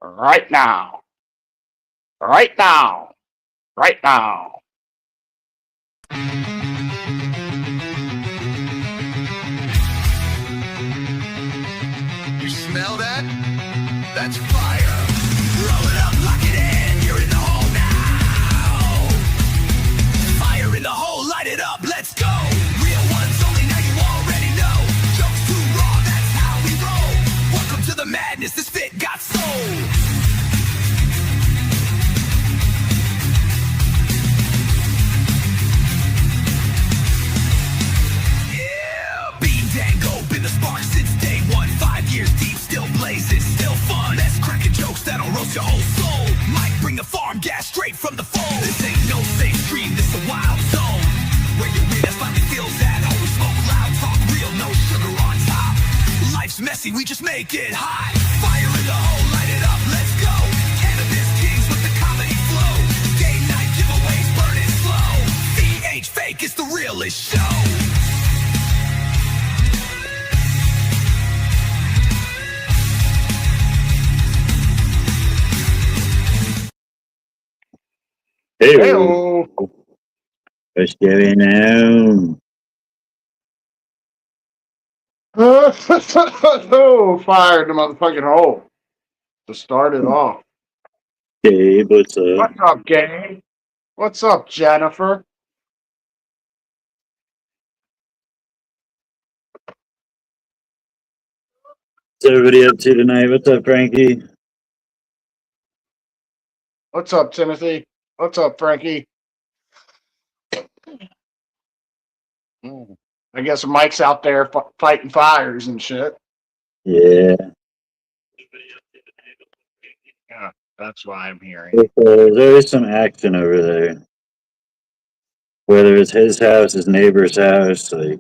Right now. Right now. Right now. You smell that? That's fire. Roll it up, lock it in. You're in the hole now. Fire in the hole, light it up, let's go. Real ones only, now you already know. Jokes too raw, that's how we roll. Welcome to the madness, this fit got soul. Spark since day one, 5 years deep, still blazing, still fun. That's cracking jokes that'll roast your whole soul. Might bring the farm gas straight from the phone. This ain't no safe stream, this a wild zone. Where your weird ass finally feels at home. We smoke loud, talk real, no sugar on top. Life's messy, we just make it hot. Fire in the hole, light it up, let's go. Cannabis kings with the comedy flow. Day night giveaways, burn it slow. VH fake, it's the realest show. Hey, Hey-o. what's going on? Oh, fired the motherfucking hole to start it off. Hey, what's up? What's up, gang? What's up, Jennifer? What's everybody up to tonight? What's up, Frankie? What's up, Timothy? What's up, Frankie? I guess Mike's out there fighting fires and shit. Yeah. Yeah, that's why I'm hearing. There's always some action over there. Whether it's his house, his neighbor's house, like,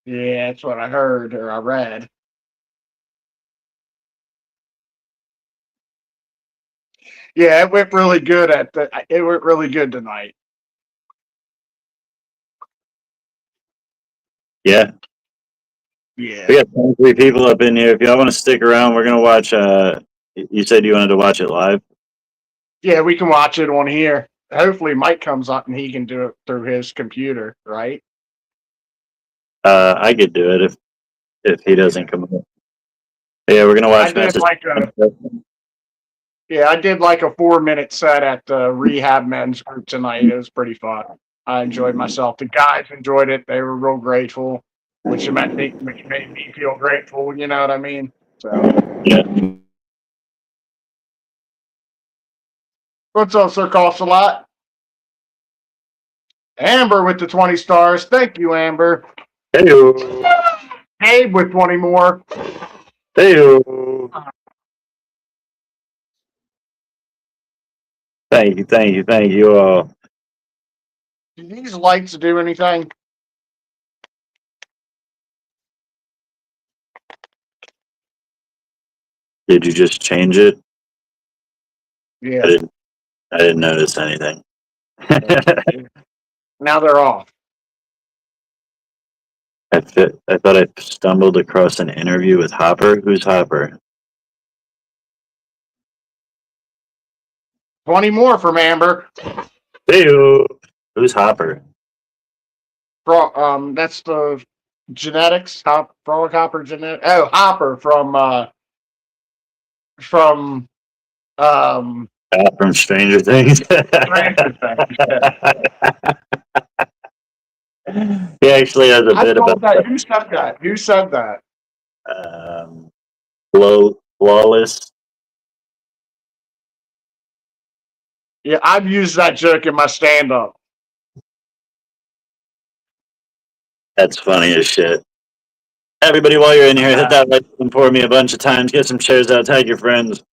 Yeah, that's what I heard or I read. Yeah, it went really good it went really good tonight. yeah. Yeah. We got 23 people up in here. If y'all want to stick around, we're gonna watch. You said you wanted to watch it live. Yeah, we can watch it on here. Hopefully Mike comes up and he can do it through his computer, right? I could do it if he doesn't come up. Yeah, we're gonna watch I did matches. I did like a 4-minute set at the rehab men's group tonight. It was pretty fun. I enjoyed myself. The guys enjoyed it. They were real grateful, which made me feel grateful. You know what I mean? So, Yeah. what's up, Sir Costs a Lot? Amber with the 20 stars. Thank you, Amber. Hey. Abe with 20 more. Hey. Thank you all. Do these lights do anything? Did you just change it? Yeah. I didn't notice anything. Now they're off. I thought I stumbled across an interview with Hopper. Who's Hopper? 20 more from Amber. Hey, who's Hopper? That's the genetics. Frolic Hopper genetic. Oh, Hopper from from Stranger Things. Stranger Things. He actually has a bit about that. Who said that? Who said that? flawless. Yeah, I've used that joke in my stand-up. That's funny as shit. Everybody, while you're in here, hit that like button for me a bunch of times. Get some shares out. Tag your friends.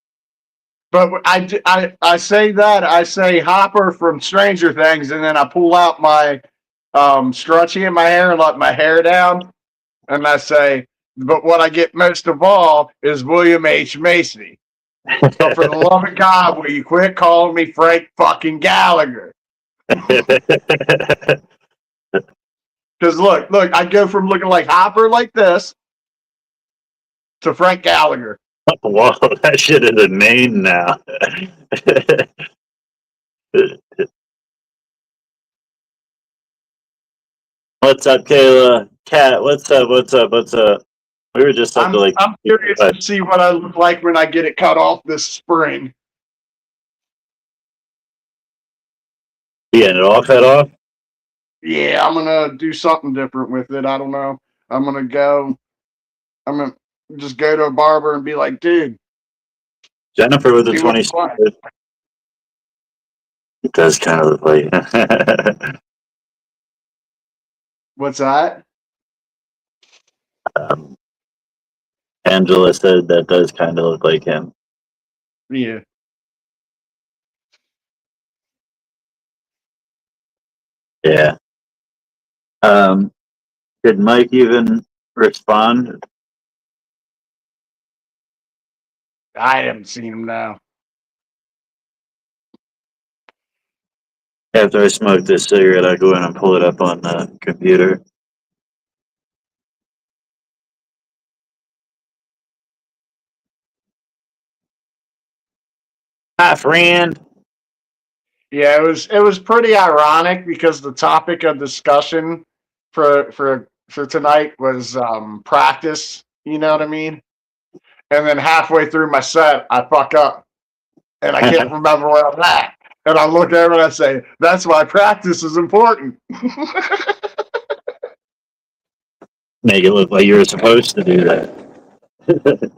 But I say that, I say Hopper from Stranger Things, and then I pull out my scrunchie in my hair and let my hair down, and I say, but what I get most of all is William H. Macy. So for the love of God, will you quit calling me Frank fucking Gallagher? Because look, I go from looking like Hopper like this to Frank Gallagher. Whoa, that shit is a name now. What's up, Kayla? Kat, what's up? What's up? What's up? We were just up to like. I'm curious to see what I look like when I get it cut off this spring. Yeah, it all cut off? Yeah, I'm gonna do something different with it. I don't know. I'm gonna just go to a barber and be like, dude. Jennifer with the 20. It does kind of look like. What's that? Angela said that does kind of look like him. Yeah. Yeah. Did Mike even respond? I haven't seen him now. After I smoke this cigarette, I go in and pull it up on the computer. Hi, friend. Yeah, it was pretty ironic because the topic of discussion for tonight was practice. You know what I mean? And then halfway through my set, I fuck up, and I can't remember where I'm at. And I look over and I say, "That's why practice is important." Make it look like you were supposed to do that.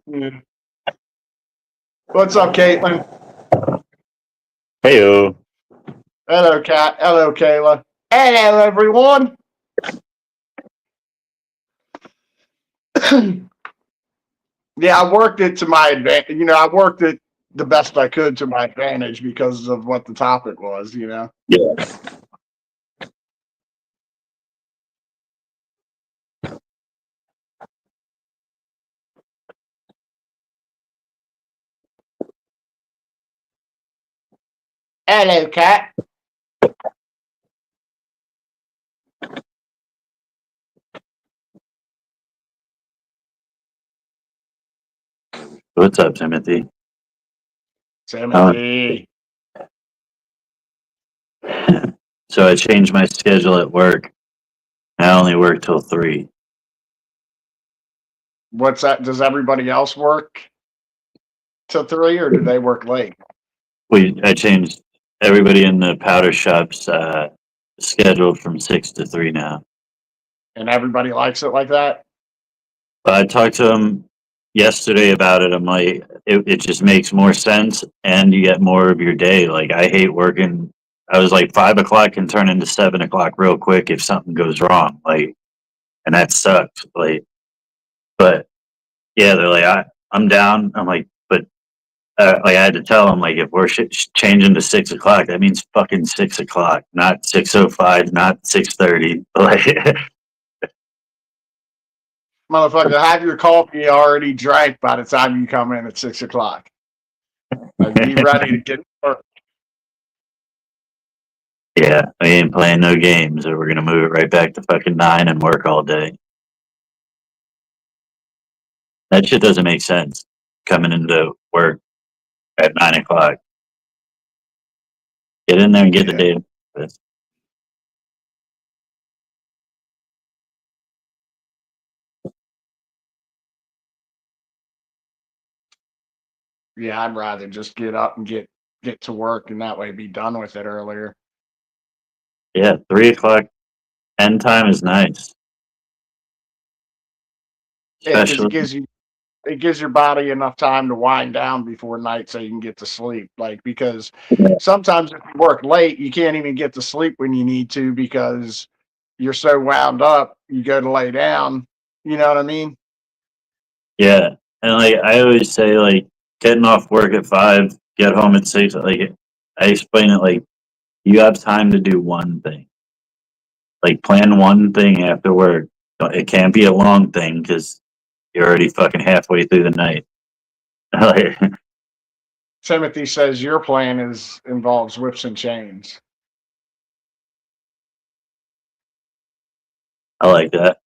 Yeah. What's up, Caitlin? Heyo. Hello, Kat. Hello, Kayla. Hello, everyone. Yeah, I worked it to my advantage. You know, I worked it the best I could to my advantage because of what the topic was, you know? Yeah. Hello, Kat. What's up, Timothy? Timothy. So I changed my schedule at work. I only work till 3. What's that? Does everybody else work till 3 or do they work late? I changed everybody in the powder shop's schedule from 6 to 3 now. And everybody likes it like that? I talked to him yesterday about it. I'm like, it just makes more sense and you get more of your day. Like, I hate working. I was like 5 o'clock can turn into 7 o'clock real quick if something goes wrong. Like, and that sucks. Like, but yeah, they're like, I'm down. I'm like, but like I had to tell them, like, if we're changing to 6 o'clock, that means fucking 6 o'clock, not 6:05, not 6:30. Like, Motherfucker, have your coffee already drank by the time you come in at 6 o'clock. Like, be ready to get to work. yeah, we ain't playing no games, or we're gonna move it right back to fucking 9 and work all day. That shit doesn't make sense. Coming into work at 9 o'clock. Get in there and get the data. Yeah, I'd rather just get up and get to work and that way be done with it earlier. Yeah, 3 o'clock end time is nice. Yeah, because it gives your body enough time to wind down before night so you can get to sleep. Like, because sometimes if you work late, you can't even get to sleep when you need to because you're so wound up, you go to lay down. You know what I mean? Yeah, and like I always say, like getting off work at 5, get home at 6. Like I explain it like you have time to do one thing. Like plan one thing after work. It can't be a long thing because you're already fucking halfway through the night. Like, Timothy says your plan involves whips and chains. I like that.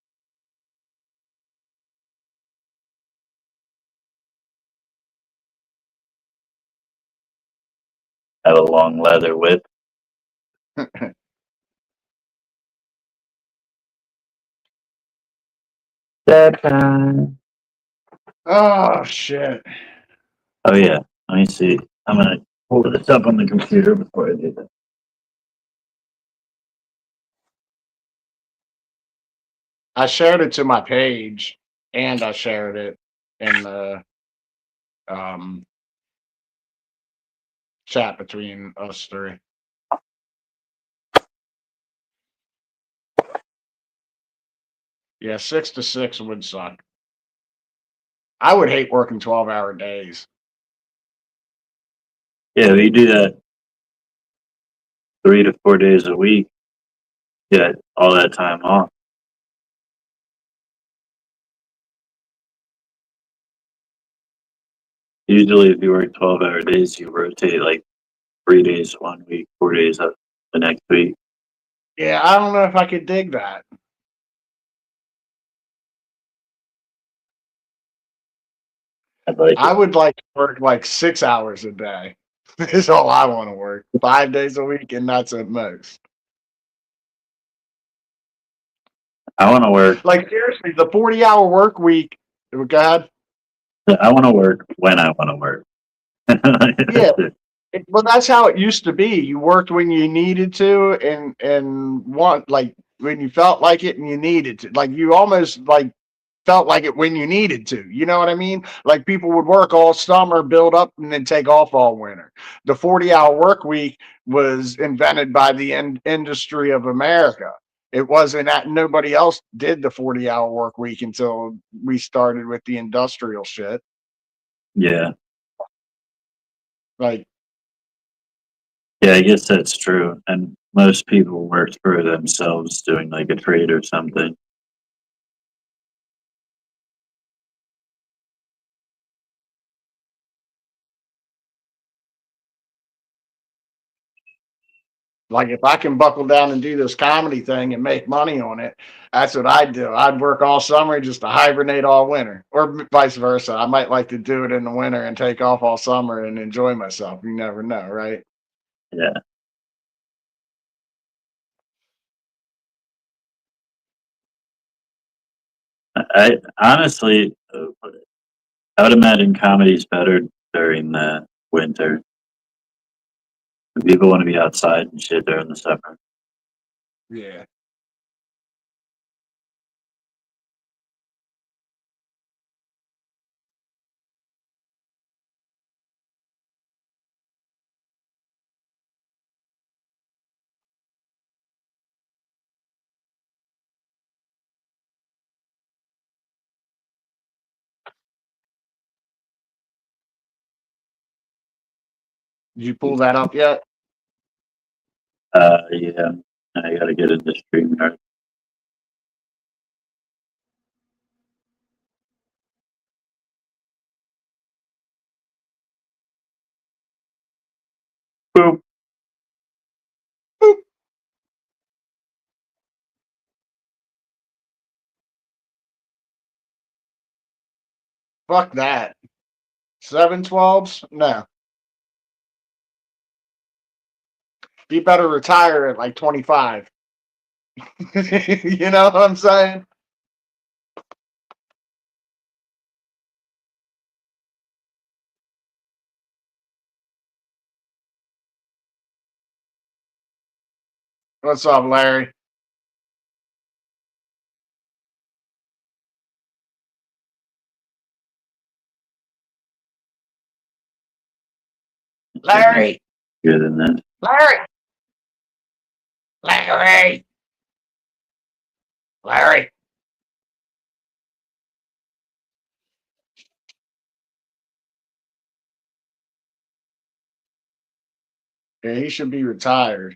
Have a long leather whip. That time. Oh shit. Oh yeah. Let me see. I'm gonna pull this up on the computer before I do that. I shared it to my page and I shared it in the um, chat between us three. Yeah, 6 to 6 would suck. I would hate working 12-hour days. Yeah, we do that 3 to 4 days a week. Get all that time off. Usually, if you work 12-hour days, you rotate like 3 days one week, 4 days the next week. Yeah, I don't know if I could dig that. I'd like I it. would like to work like 6 hours a day. Is all I want to work. 5 days a week, and that's at most. I want to work. Like seriously, the 40-hour work week. Go ahead. I want to work when I want to work. Yeah, well, that's how it used to be. You worked when you needed to, and want like when you felt like it and you needed to. Like you almost like felt like it when you needed to. You know what I mean? Like people would work all summer, build up, and then take off all winter. The 40-hour work week was invented by the industry of America. It wasn't that nobody else did the 40-hour work week until we started with the industrial shit. Yeah. Like, Yeah, I guess that's true. And most people work for themselves doing like a trade or something. Like if I can buckle down and do this comedy thing and make money on it, that's what I'd do. I'd work all summer just to hibernate all winter, or vice versa. I might like to do it in the winter and take off all summer and enjoy myself. You never know, right? Yeah. I honestly, I would imagine comedy's better during the winter. People want to be outside and shit during the summer. Yeah. Did you pull that up yet? Yeah. I gotta get into StreamYard. Boop. Boop. Fuck that. 712s? No. You better retire at like 25. You know what I'm saying? What's up, Larry? Larry! Good than that. Larry! Larry! Larry! Yeah, he should be retired.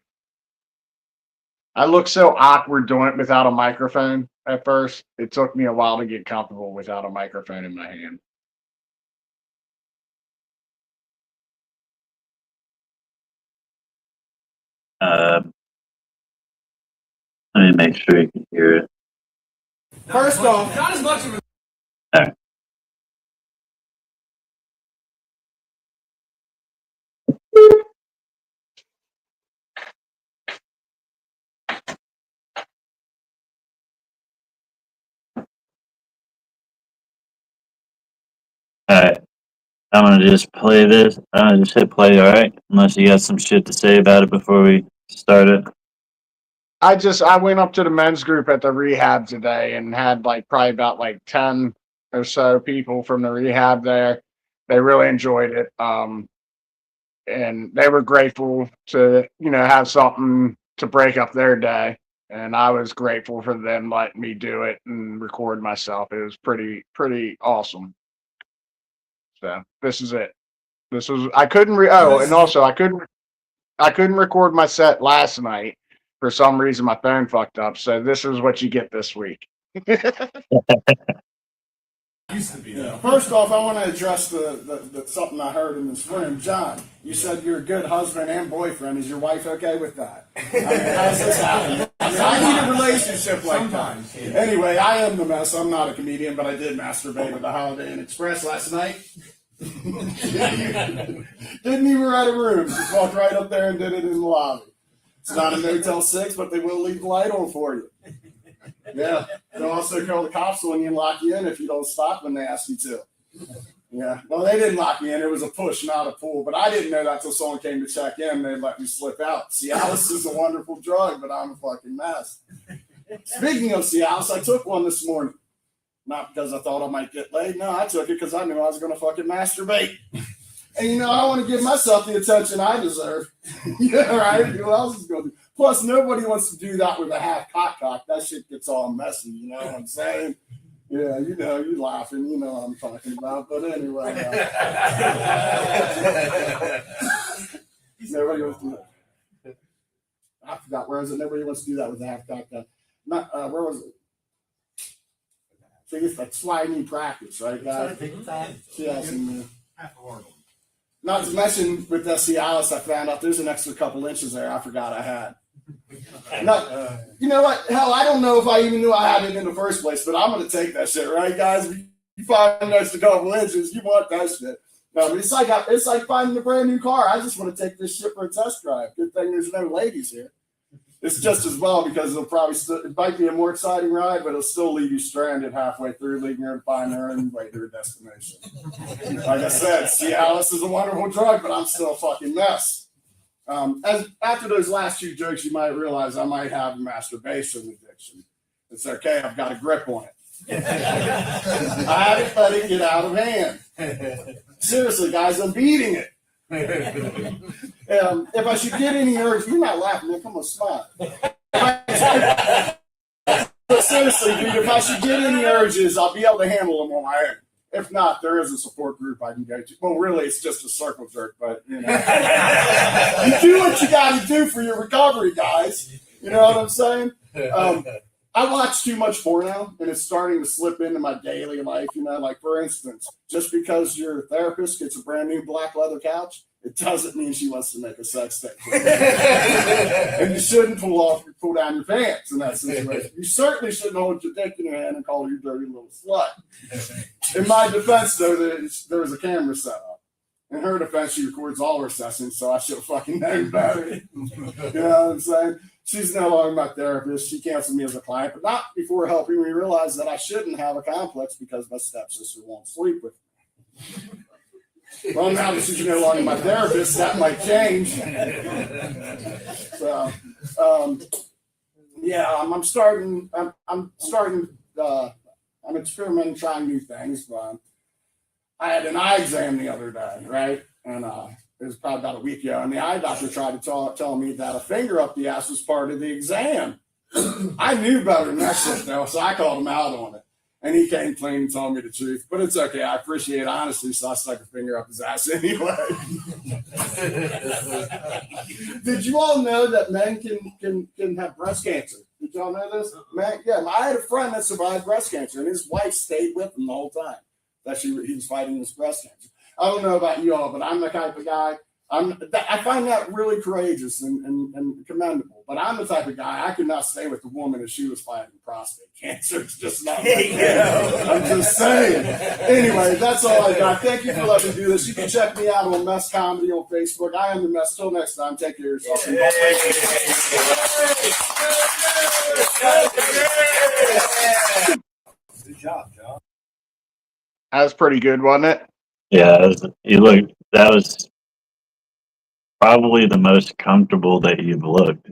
I look so awkward doing it without a microphone at first. It took me a while to get comfortable without a microphone in my hand. Uh, Let me make sure you can hear it. First off, not as much of a. There. Alright. I'm gonna just play this. I'm gonna just hit play, alright? Unless you got some shit to say about it before we start it. I went up to the men's group at the rehab today and had like probably about like 10 or so people from the rehab there. They really enjoyed it. And they were grateful to, have something to break up their day. And I was grateful for them letting me do it and record myself. It was pretty awesome. So this is it. I couldn't and also I couldn't record my set last night. For some reason, my phone fucked up. So this is what you get this week. Used to be. Yeah. First off, I want to address the something I heard in this room. John, you said you're a good husband and boyfriend. Is your wife okay with that? I mean, how's this happen? I need a relationship like that. Anyway, I am the mess. I'm not a comedian, but I did masturbate at the Holiday Inn Express last night. Didn't even rent a room. Just walked right up there and did it in the lobby. It's not a Motel 6, but they will leave the light on for you. Yeah. They'll also call the cops when you lock you in if you don't stop when they ask you to. Yeah. Well, they didn't lock me in. It was a push, not a pull. But I didn't know that until someone came to check in. They let me slip out. Cialis is a wonderful drug, but I'm a fucking mess. Speaking of Cialis, I took one this morning. Not because I thought I might get laid. No, I took it because I knew I was going to fucking masturbate. And, I want to give myself the attention I deserve. Yeah, right? Who else is going to do? Plus, nobody wants to do that with a half cock. That shit gets all messy, you know what I'm saying? Yeah, you're laughing. You know what I'm talking about. But anyway. Nobody wants to do that. I forgot. Where is it? Nobody wants to do that with a half cock. Where was it? See, that's why I need practice, right, guys? Yes, not to mention with the Cialis, I found out there's an extra couple inches there I forgot I had. You know what? Hell, I don't know if I even knew I had it in the first place, but I'm going to take that shit, right, guys? If you find an extra couple inches, you want that shit. No, but it's like finding a brand new car. I just want to take this shit for a test drive. Good thing there's no ladies here. It's just as well because it'll probably it might be a more exciting ride, but it'll still leave you stranded halfway through, leaving her to find her own way to her destination. Like I said, Cialis is a wonderful drug, but I'm still a fucking mess. After those last few jokes, you might realize I might have a masturbation addiction. It's okay. I've got a grip on it. I haven't let it get out of hand. Seriously, guys, I'm beating it. If I should get any urge, you're not laughing, man. Come on, smile. But seriously, dude, if I should get any urges, I'll be able to handle them on my own. If not, there is a support group I can go to. Well, really, it's just a circle jerk, but you do what you got to do for your recovery, guys. You know what I'm saying? I watch too much porno, and it's starting to slip into my daily life. Like for instance, just because your therapist gets a brand new black leather couch, it doesn't mean she wants to make a sex tape. And you shouldn't pull down your pants in that situation. You certainly shouldn't hold your dick in your hand and call her your dirty little slut. In my defense, though, there was a camera set up. In her defense, she records all her sessions, so I should have fucking known better. You know what I'm saying? She's no longer my therapist. She canceled me as a client, but not before helping me realize that I shouldn't have a complex because my stepsister won't sleep with me. Well, now that she's no longer my therapist, that might change. So, yeah, I'm starting. I'm experimenting, trying new things. But I had an eye exam the other day, right? And it was probably about a week ago, and the eye doctor tried to tell me that a finger up the ass was part of the exam. I knew better than that shit, though, so I called him out on it. And he came clean and told me the truth. But it's okay. I appreciate honesty, so I stuck a finger up his ass anyway. Did you all know that men can have breast cancer? Did y'all know this? Man, yeah, I had a friend that survived breast cancer, and his wife stayed with him the whole time that he was fighting this breast cancer. I don't know about you all, but I'm the type of guy. I find that really courageous and commendable. But I'm the type of guy, I could not stay with a woman if she was fighting prostate cancer. It's just not my thing. I'm just saying. Anyway, that's all I got. Thank you for letting me do this. You can check me out on Mess Comedy on Facebook. I am the Mess. Till next time, take care of yourself. Good job, John. That was pretty good, wasn't it? Yeah, that was probably the most comfortable that you've looked.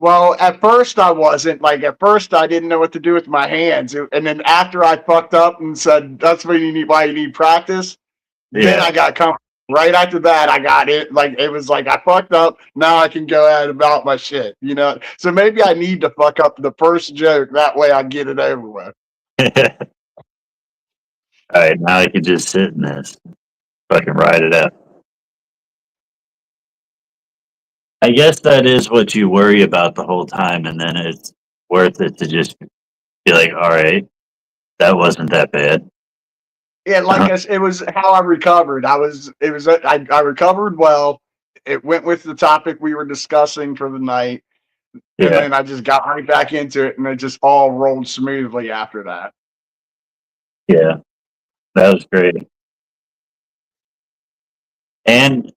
Well, at first I wasn't. Like, at first I didn't know what to do with my hands. And then after I fucked up and said, that's why you need practice, then I got comfortable. Right after that, I got it. Like, it was like, I fucked up. Now I can go ahead about my shit, you know? So maybe I need to fuck up the first joke. That way I get it over with. All right, now I can just sit in this. Fucking ride it out. I guess that is what you worry about the whole time, and then it's worth it to just be like, all right, that wasn't that bad. Yeah, like it was how I recovered. I recovered well. It went with the topic we were discussing for the night. And then I just got right back into it, and it just all rolled smoothly after that. Yeah, that was great. And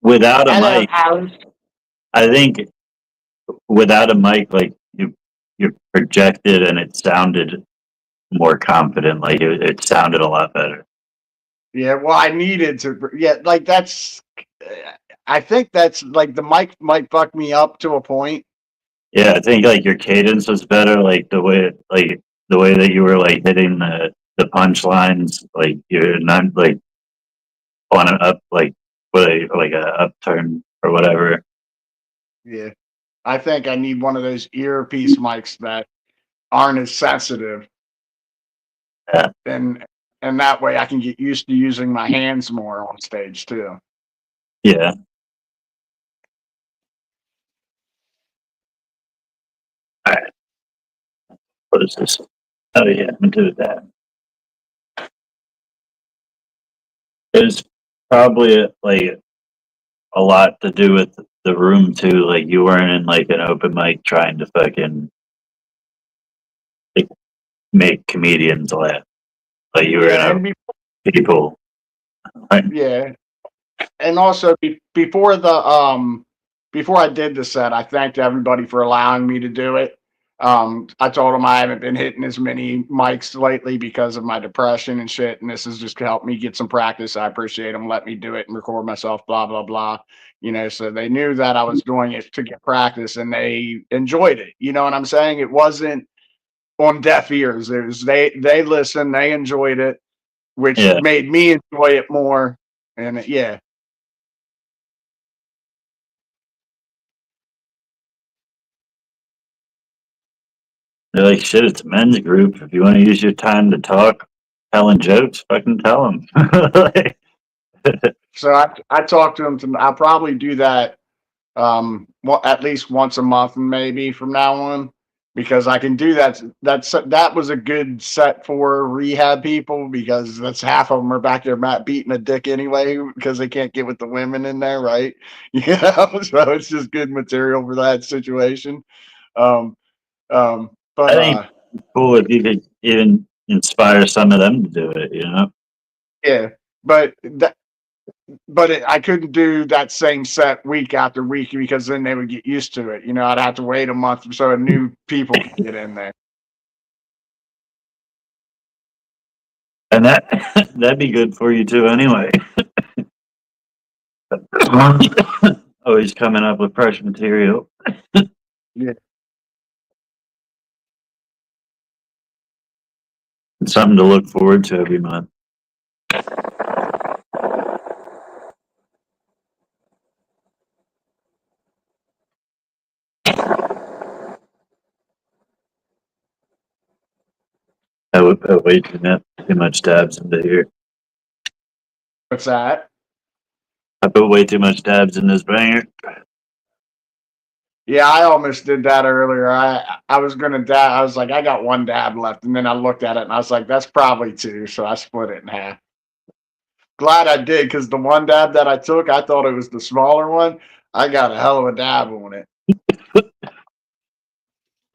without a mic, I think without a mic, like you projected, and it sounded more confident. Like it sounded a lot better. Yeah, well, I needed to. Yeah, like that's. I think that's like the mic might fuck me up to a point. Yeah, I think like your cadence was better. Like the way that you were like hitting the punchlines, like you're not like on an up like like a upturn or whatever. Yeah, I think I need one of those earpiece mics that aren't as sensitive. Yeah. And that way I can get used to using my hands more on stage too. Yeah. All right. What is this? Oh yeah, I'm gonna do that. There's probably like a lot to do with the room too. Like you weren't in like an open mic trying to fucking like, make comedians laugh. Like you were in people. Right? Yeah, and also before before I did the set, I thanked everybody for allowing me to do it. I told them I haven't been hitting as many mics lately because of my depression and shit, and this has just helped me get some practice. I appreciate them letting me do it and record myself, blah blah blah. You know, so they knew that I was doing it to get practice, and they enjoyed it. You know what I'm saying? It wasn't on deaf ears. It was they listened, they enjoyed it, which made me enjoy it more. And yeah. They're like, shit, it's a men's group. If you want to use your time to talk, telling jokes, fucking tell them. So I talked to him. I'll probably do that at least once a month, maybe from now on, because I can do that. That was a good set for rehab people because that's half of them are back there beating a dick anyway because they can't get with the women in there, right? Yeah, so it's just good material for that situation. But I think it's cool if you could even inspire some of them to do it, you know? Yeah, but I couldn't do that same set week after week because then they would get used to it. You know, I'd have to wait a month so new people could get in there. And that'd be good for you too anyway. Always coming up with fresh material. Yeah. It's something to look forward to every month. would put way too much dabs into here. What's that? I put way too much dabs in this banger. Yeah, I almost did that earlier. I was gonna dab. I was like, I got one dab left, and then I looked at it and I was like, that's probably two. So I split it in half. Glad I did, because the one dab that I took, I thought it was the smaller one. I got a hell of a dab on it.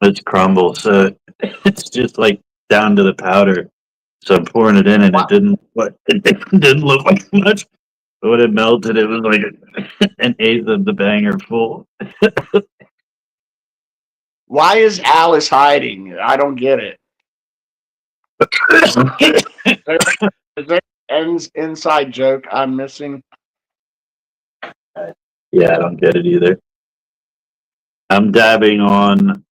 It's crumble, so it's just like down to the powder. So I'm pouring it in, and it didn't look like much. But when it melted, it was like an eighth of the banger full. Why is Alice hiding? I don't get it. Is there an inside joke I'm missing? Yeah, I don't get it either. I'm dabbing on.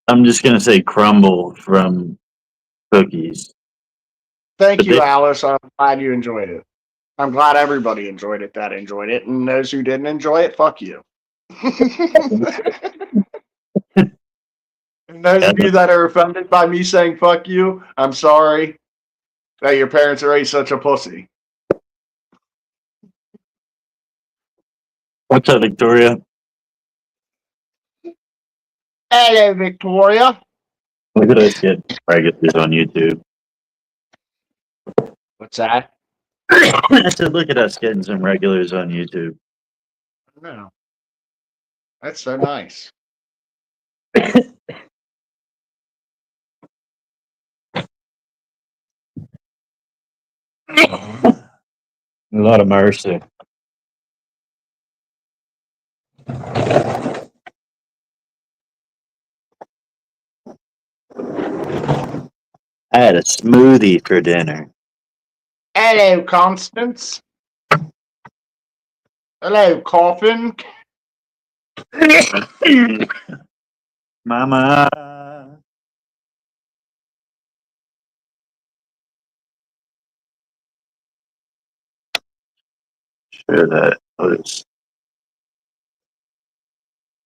I'm just gonna say crumble from cookies. Thank But you, they- Alice. I'm glad you enjoyed it. I'm glad everybody enjoyed it that enjoyed it. And those who didn't enjoy it, fuck you. And those of you that are offended by me saying fuck you, I'm sorry that your parents are such a pussy. What's up, Victoria? Hello, Victoria. Look at us get regulars on YouTube. What's that? I said, look at us getting some regulars on YouTube. No. That's so nice. A lot of mercy. I had a smoothie for dinner. Hello, Constance. Hello, Coffin. Mama. Sure that was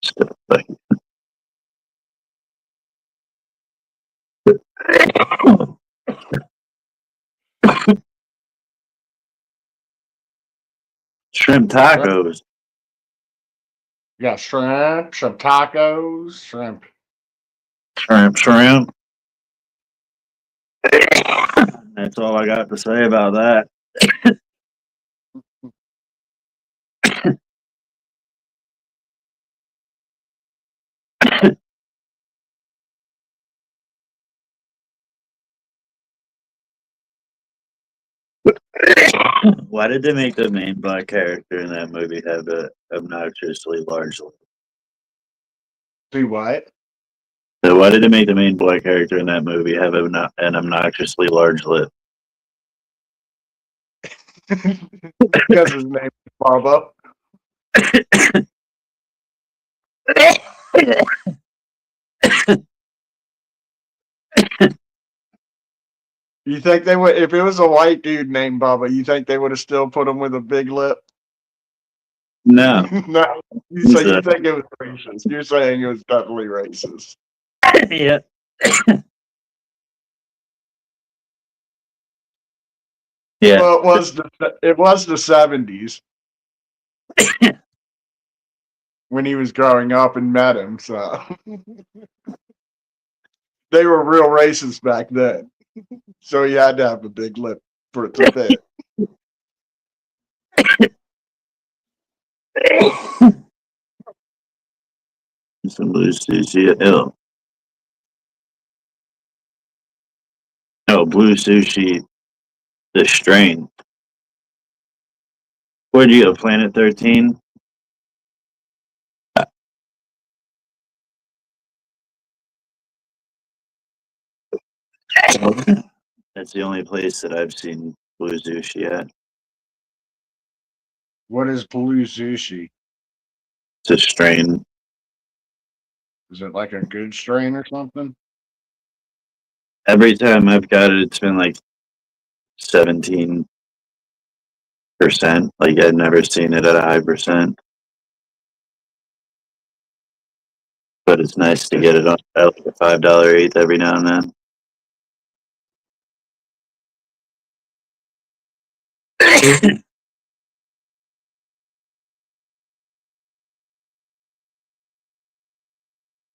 stuff like shrimp tacos. You got shrimp, some tacos, shrimp. Shrimp. That's all I got to say about that. Why did they make the main black character in that movie have a obnoxiously large lip? Do what? So why did they make the main black character in that movie have an obnoxiously large lip? Because his name is Bubba. You think they would, if it was a white dude named Bubba, you think they would have still put him with a big lip? No. No. So you think it was racist. You're saying it was definitely racist. Yeah. Yeah. Well, it was the 70s when he was growing up and met him, so they were real racist back then. So he had to have a big lip for it to fit. Some blue sushi. Oh, blue sushi. The strain. Where'd you go? Planet 13? That's the only place that I've seen blue sushi at. What is blue sushi? It's a strain. Is it like a good strain or something? Every time I've got it, it's been like 17%. Like I've never seen it at a high percent. but it's nice to get it on like a $5 eighth every now and then.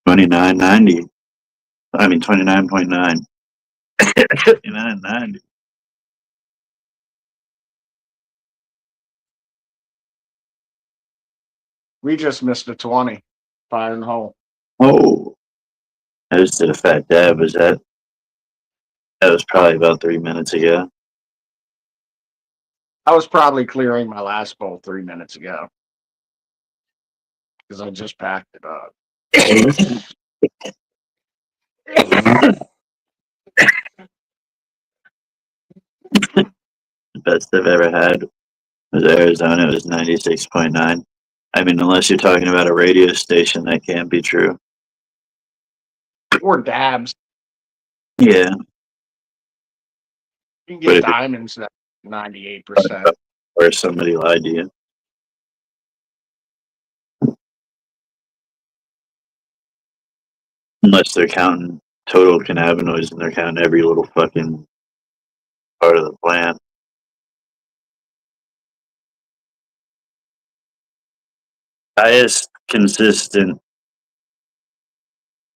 $29.90. I mean 29.9. $29.90. We just missed a 20. Fire and hole. Oh, I just did a fat dab. Was that? That was probably about 3 minutes ago. I was probably clearing my last bowl 3 minutes ago because I just packed it up. The best I've ever had was Arizona. It was 96.9. I mean, unless you're talking about a radio station, that can't be true. Or dabs. Yeah. You can get diamonds at 98%. Or somebody lied to you. Unless they're counting total cannabinoids and they're counting every little fucking part of the plant. Highest consistent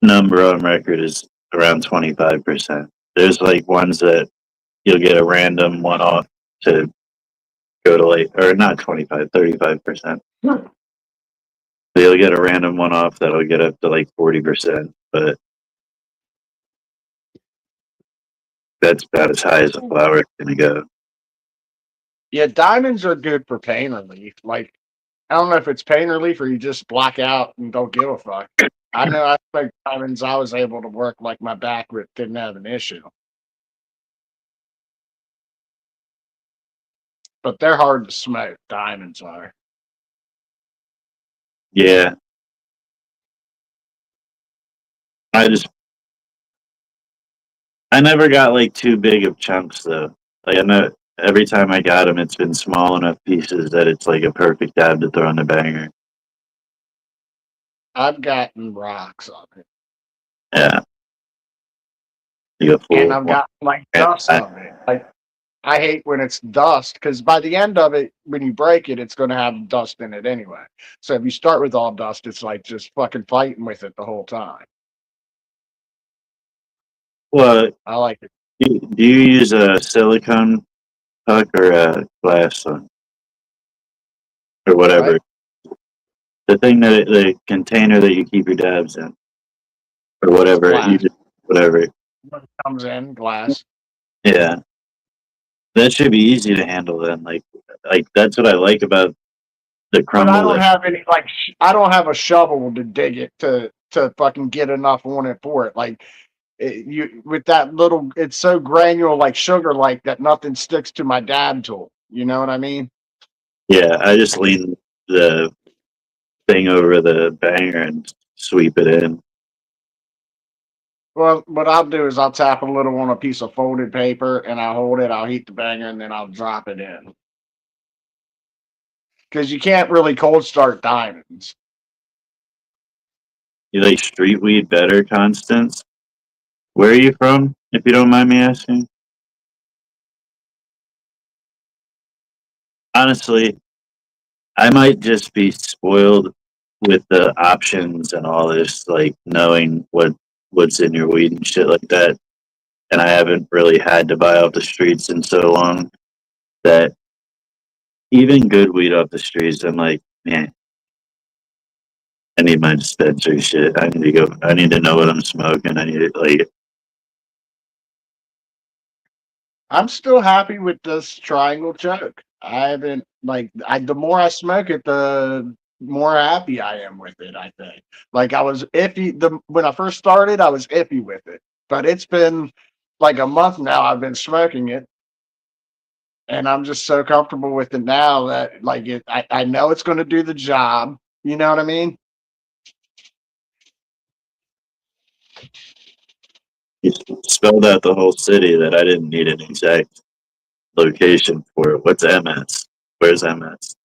number on record is around 25%. There's like ones that you'll get a random one off to go to like, or not 25, 35%. So you'll get a random one off that'll get up to like 40%, but that's about as high as a flower is gonna go. Yeah, diamonds are good for pain relief. Like, I don't know if it's pain relief or you just black out and don't give a fuck. I know I smoked diamonds. I was able to work like my back grip didn't have an issue. But they're hard to smoke. Diamonds are. Yeah. I never got like too big of chunks though. Like I know every time I got them, it's been small enough pieces that it's like a perfect dab to throw in the banger. I've gotten rocks on it. Yeah. And I've got like dust on it. Like I hate when it's dust because by the end of it, when you break it, it's going to have dust in it anyway. So if you start with all dust, it's like just fucking fighting with it the whole time. Well, I like it. Do you use a silicone puck or a glass one? Or whatever. What? The thing that the container that you keep your dabs in. Or whatever. Whatever. What comes in glass. Yeah. That should be easy to handle then. Like that's what I like about the crumble. But I don't have any like I don't have a shovel to dig it to fucking get enough on it for it. Like you with that little, it's so granular like sugar like that nothing sticks to my dab tool. You know what I mean? Yeah, I just lean the thing over the banger and sweep it in. Well, what I'll do is I'll tap a little on a piece of folded paper and I'll hold it, I'll heat the banger, and then I'll drop it in. Because you can't really cold start diamonds. You like street weed better, Constance? Where are you from, if you don't mind me asking? Honestly, I might just be spoiled with the options and all this, like knowing what's in your weed and shit like that. And I haven't really had to buy off the streets in so long that even good weed off the streets, I'm like, man, I need my dispensary shit. I need to know what I'm smoking. I need it like. I'm still happy with this triangle choke. I haven't the more I smoke it, the more happy I am with it, I think. Like I was iffy when I first started, I was iffy with it. But it's been like a month now I've been smoking it. And I'm just so comfortable with it now that I know it's gonna do the job. You know what I mean? You spelled out the whole city that I didn't need an exact location for it. What's MS? Where's MS?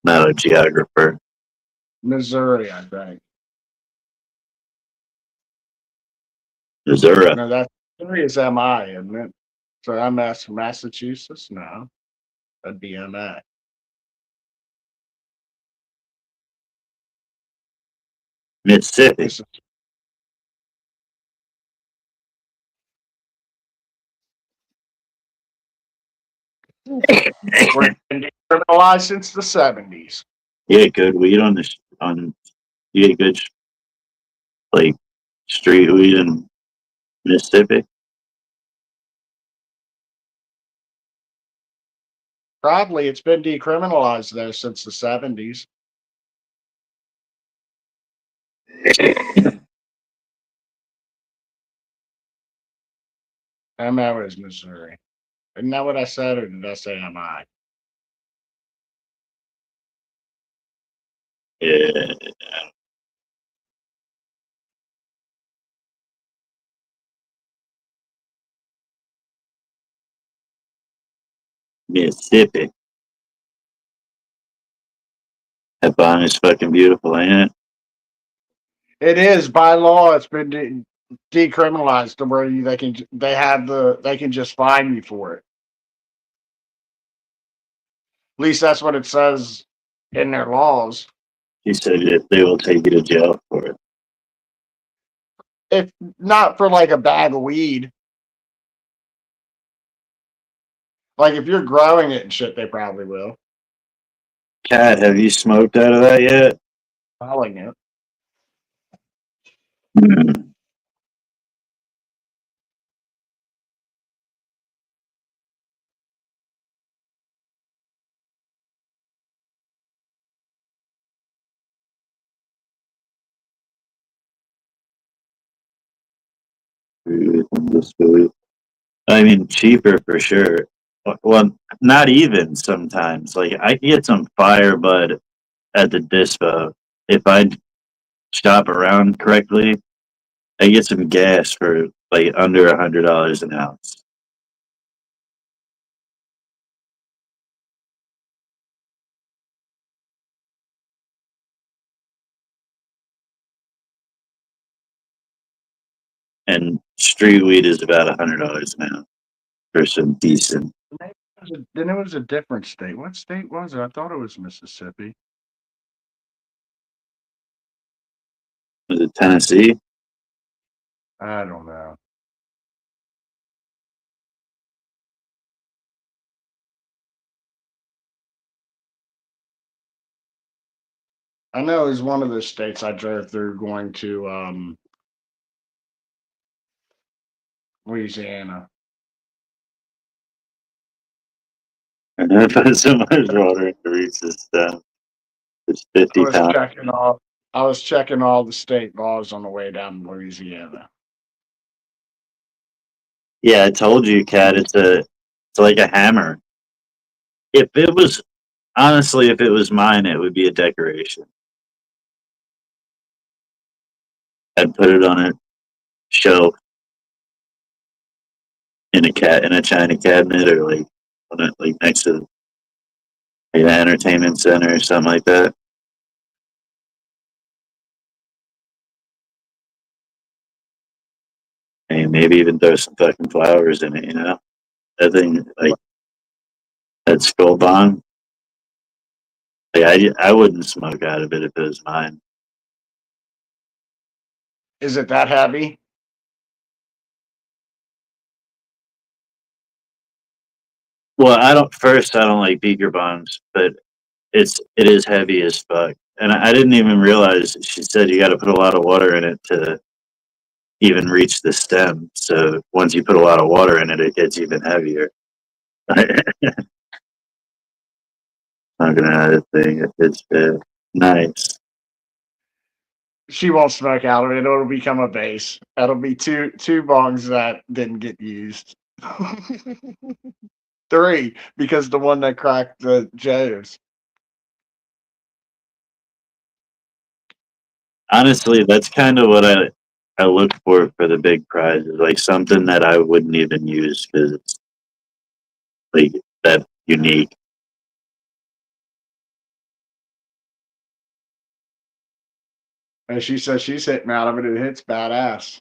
Not a geographer. Missouri, I think. Missouri. No, that's Missouri is MI, isn't it? So MS Massachusetts? No, that'd be MA. Mississippi. This is where it's been decriminalized since the 70s. You get good weed on you get good like street weed in Mississippi. Probably it's been decriminalized there since the 70s. MO is Missouri. Isn't that what I said, or did I say MI? Yeah, Mississippi. That bond is fucking beautiful, ain't it? It is by law. It's been decriminalized to where they can just fine you for it. At least that's what it says in their laws. He said that they will take you to jail for it. If not for like a bag of weed, like if you're growing it and shit, they probably will. Cat, have you smoked out of that yet? Selling it. I mean, cheaper for sure. Well, not even sometimes. Like I can get some fire bud at the dispo if I shop around correctly. I get some gas for like under $100 an ounce. And street weed is about $100 an ounce for some decent. Then it was a different state. What state was it? I thought it was Mississippi. Was it Tennessee? I don't know. I know it was one of the states I drove through going to Louisiana. And I put so much water in to reach this down. It's I 50 was pounds. checking all the state laws on the way down to Louisiana. Yeah, I told you, Cat. It's like a hammer. If it was honestly, if it was mine, it would be a decoration. I'd put it on a shelf in a china cabinet, or like on it, like next to like an entertainment center or something like that. And maybe even throw some fucking flowers in it. You know, that thing like that skull bond. Like I wouldn't smoke out of it if it was mine. Is it that heavy? Well, I don't like beaker bombs, but it is heavy as fuck. And I didn't even realize she said you got to put a lot of water in it to even reach the stem. So once you put a lot of water in it, it gets even heavier. Not gonna add a thing. It's nice. She won't smoke out of it. It'll become a base. That'll be two bongs that didn't get used. Three, because the one that cracked the Joes. Honestly, that's kind of what I look for the big prizes, like something that I wouldn't even use because it's like that unique. And she says she's hitting out of it. It hits badass.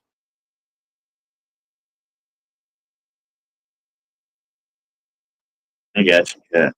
I guess. Yeah.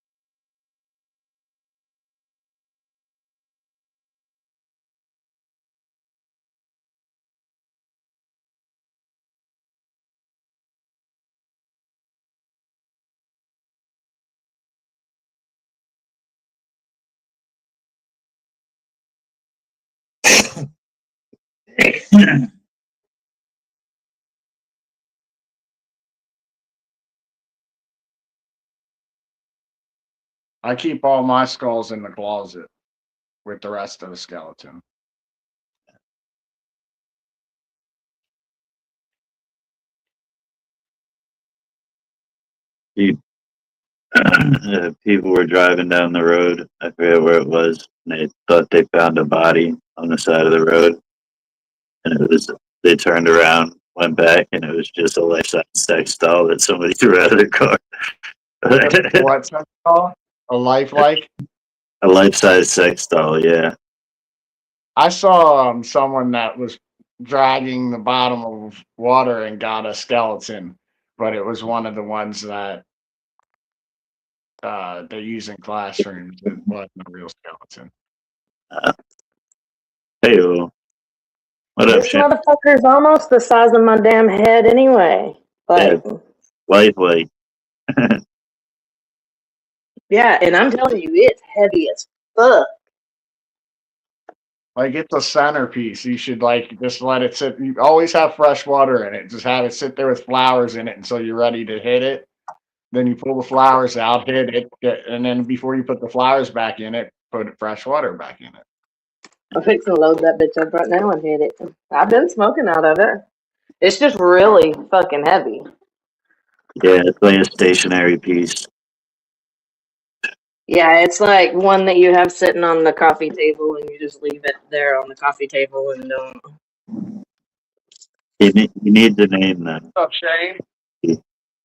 I keep all my skulls in the closet with the rest of the skeleton. People were driving down the road. I forget where it was. And they thought they found a body on the side of the road, and it was. They turned around, went back, and it was just a life-size sex doll that somebody threw out of their car. What's that called? A lifelike? A life-size sex doll. Yeah. I saw someone that was dragging the bottom of water and got a skeleton, but it was one of the ones that they use in classrooms. It wasn't a real skeleton. Hey, what up, This Shane? motherfucker's almost the size of my damn head anyway. Like, Lifelike. yeah, and I'm telling you, it's heavy as fuck. Like, it's a centerpiece. You should like just let it sit. You always have fresh water in it. Just have it sit there with flowers in it until you're ready to hit it. Then you pull the flowers out, hit it, and then before you put the flowers back in it, put fresh water back in it. I'm fixing to load that bitch up right now and hit it. I've been smoking out of it. It's just really fucking heavy. Yeah, it's like a stationary piece. Yeah, it's like one that you have sitting on the coffee table and you just leave it there on the coffee table and don't. You need the name then. What's up, Shane?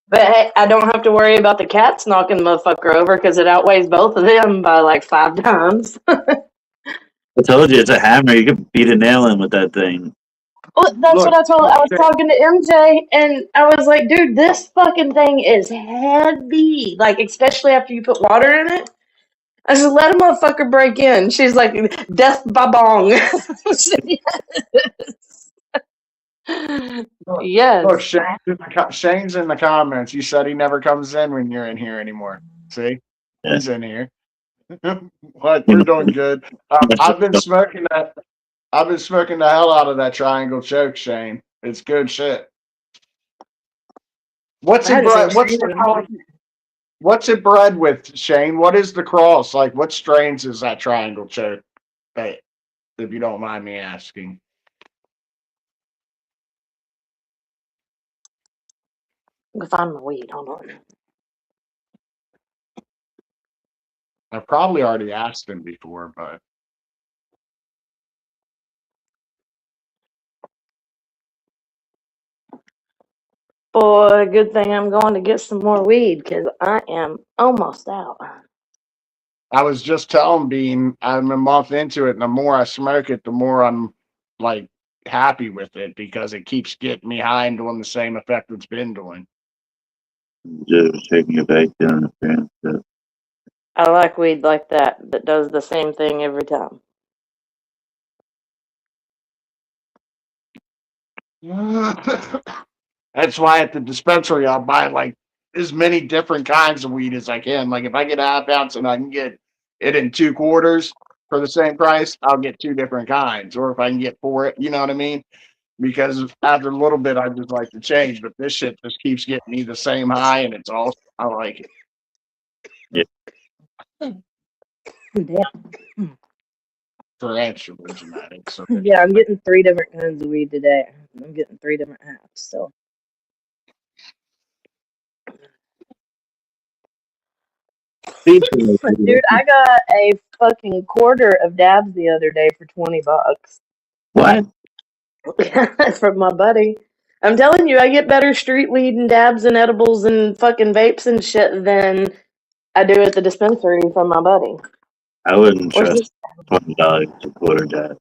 But hey, I don't have to worry about the cats knocking the motherfucker over because it outweighs both of them by like 5 times. I told you it's a hammer. You can beat a nail in with that thing. Well, that's Look, what I told. I was talking to MJ, and I was like, "Dude, this fucking thing is heavy. Like, especially after you put water in it." I said, "Let a motherfucker break in." She's like, "Death by bong." Yes. Look, Shane's in the comments. You said he never comes in when you're in here anymore. See, Yeah. he's in here. What? We're doing good. I've been smoking that. I've been smoking the hell out of that triangle choke, Shane. It's good shit. What's it bred? What's it bred with, Shane? What is the cross? Like, what strains is that triangle choke? Hey, if you don't mind me asking. Go find my weed. Hold on. I've probably already asked him before, but Boy, good thing I'm going to get some more weed because I am almost out. I was just telling Bean I'm a month into it, and the more I smoke it, the more I'm like happy with it because it keeps getting me high and doing the same effect it's been doing. Just taking it back down the fan. I like weed like that does the same thing every time. That's why at the dispensary I'll buy like as many different kinds of weed as I can. Like if I get a half ounce and I can get it in 2 quarters for the same price, I'll get 2 different kinds. Or if I can get 4, you know what I mean? Because after a little bit, I just like to change. But this shit just keeps getting me the same high, and it's all I like it. Yeah. For extra dramatic. So Yeah, I'm getting 3 different kinds of weed today. I'm getting 3 different halves. So. Dude, I got a fucking quarter of dabs the other day for $20. What? From my buddy. I'm telling you, I get better street weed and dabs and edibles and fucking vapes and shit than I do at the dispensary from my buddy. I wouldn't trust $20 a quarter dab.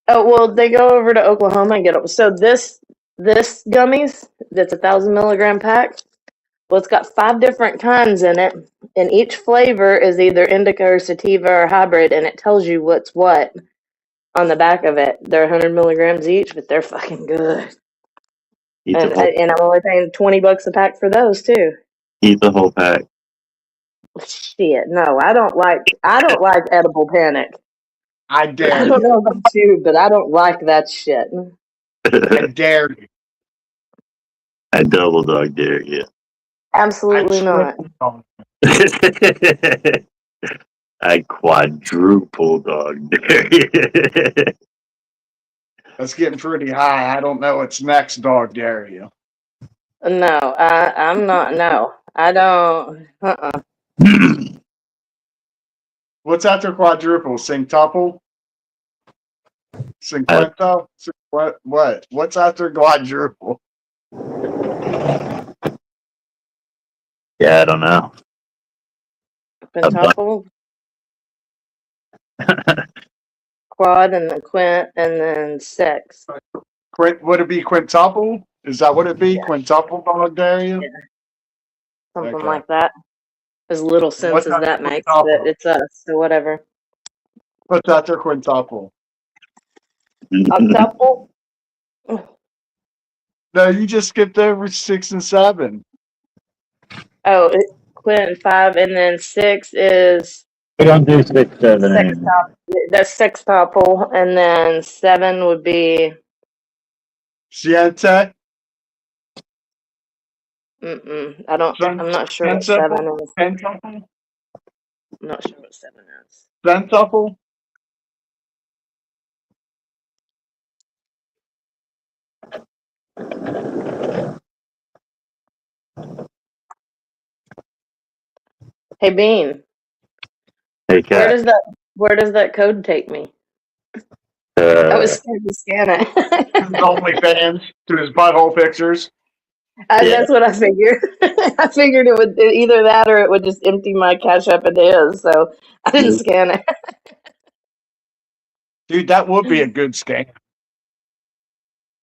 Oh well, they go over to Oklahoma and get them. So this gummies that's 1,000 milligram pack. Well, it's got 5 different kinds in it, and each flavor is either indica or sativa or hybrid, and it tells you what's what on the back of it. They're 100 milligrams each, but they're fucking good. Eat And the whole, I'm only paying $20 a pack for those too. eat the whole pack. Shit, no, I don't like edible panic. I I dare don't you. know about you, but I don't like that shit. I dare you. I double dog dare you. Absolutely not. I quadruple dog dare you. That's getting pretty high. I don't know what's next, dog dare you. No, I'm not. No, I don't. What's after quadruple? Singtuple? Cinquento? What? What's after quadruple? Yeah, I don't know. Quintuple, quad, and then quint, and then six. Would it be quintuple? Is that what it be? Yeah. Quintuple, dog dare you? Yeah. Something Okay. like that. As little sense What's as after that makes, quintuple? but it's us, so whatever. What's after quintuple? Octuple? No, you just skipped over 6 and 7. Oh, quint 5, and then 6 is We don't do 6, 7 anymore. that's sextuple, and then 7 would be Siente? I don't. I'm not sure what 7 is. Pentuple? I'm not sure what 7 is. Centuple? Hey Bean, Hey, where cat. does that code take me? I was scared to scan it. His OnlyFans to his butthole pictures. Yeah. That's what I figured. I figured it would either that or it would just empty my Cash App into his. So I didn't scan it. Dude, that would be a good scam.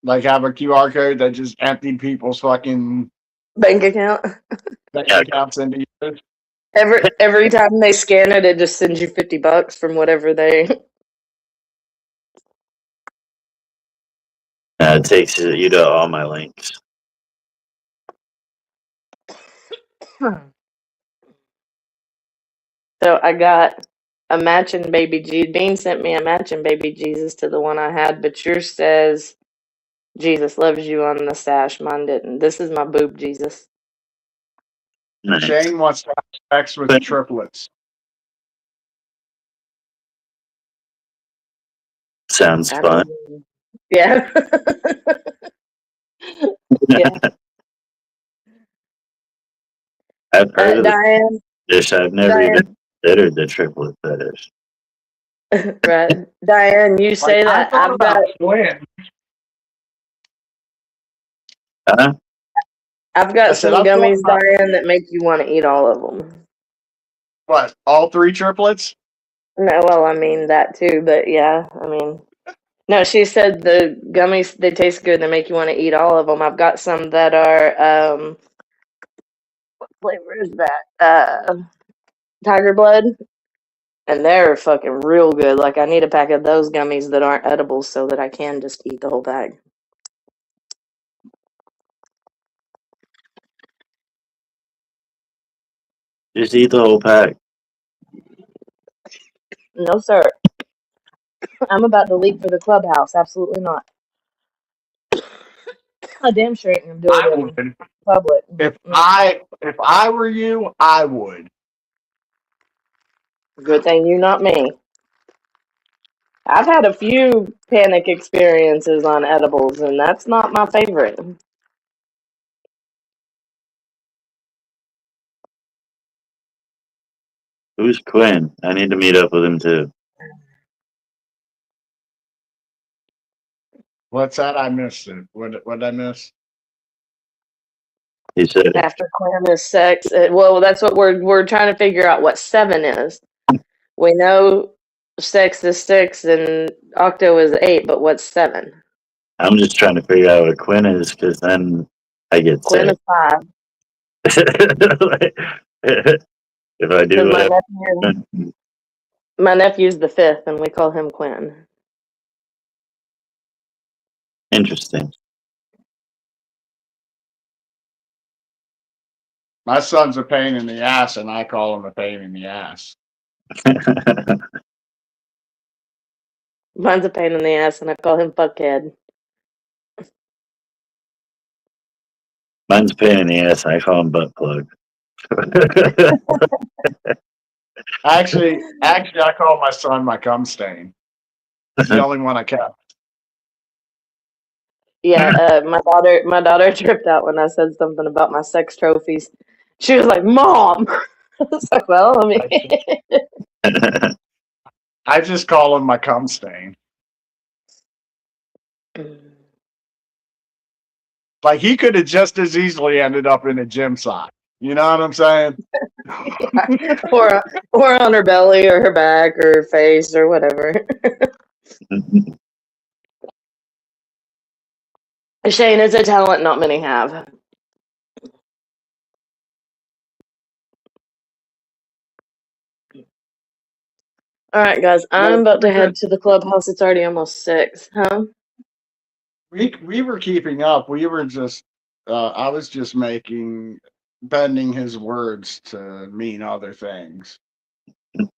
Like have a QR code that just emptied people's fucking Bank account. bank Yeah. accounts into yours. Every time they scan it, it just sends you $50 from whatever they. It takes you to all my links. So I got a matching baby Jesus. Bean sent me a matching baby Jesus to the one I had, but yours says Jesus loves you on the sash. Mine didn't. This is my boob Jesus. Nice. Shane wants to have sex with triplets. Sounds fun. Yeah. Yeah. I've heard of the Diane. fetish. I've never even considered the triplet fetish. Right. Diane, you say Like, I that. thought about twins. Huh? I've got I said, some I've thought gummies, about- Diane, that make you want to eat all of them. What? All 3 triplets? No, well, I mean that too, but yeah, I mean, no, she said the gummies, they taste good. They make you want to eat all of them. I've got some that are, what flavor is that? Tiger blood, and they're fucking real good. Like, I need a pack of those gummies that aren't edible so that I can just eat the whole bag. Just eat the whole pack. No, sir. I'm about to leave for the clubhouse. Absolutely not. I damn sure ain't gonna do I it in would. public. If I were you, I would. Good thing you, not me. I've had a few panic experiences on edibles, and that's not my favorite. Who's Quinn? I need to meet up with him too. What's that? I missed it. What did I miss? He said, After clan is sex, well, that's what we're trying to figure out what 7 is. We know 6 is 6 and octo is 8, but what's 7? I'm just trying to figure out what Quinn is, because then I get Quinn sick. is 5. If I do Because whatever. my nephew's the 5th, and we call him Quinn. Interesting. My son's a pain in the ass, and I call him a pain in the ass. Mine's a pain in the ass, and I call him Fuckhead. Mine's a pain in the ass. I call him butt plug. Actually, I call my son my cum stain. He's the only one I kept. Yeah, my daughter tripped out when I said something about my sex trophies. She was like, "Mom." I was like, "Well, I mean." I just call him my cum stain. Like, he could have just as easily ended up in a gym sock. You know what I'm saying? Yeah. or on her belly or her back or her face or whatever. Shane, it's a talent not many have. All right, guys, I'm about to head to the clubhouse. It's already almost 6, huh? We were keeping up. We were just I was just bending his words to mean other things.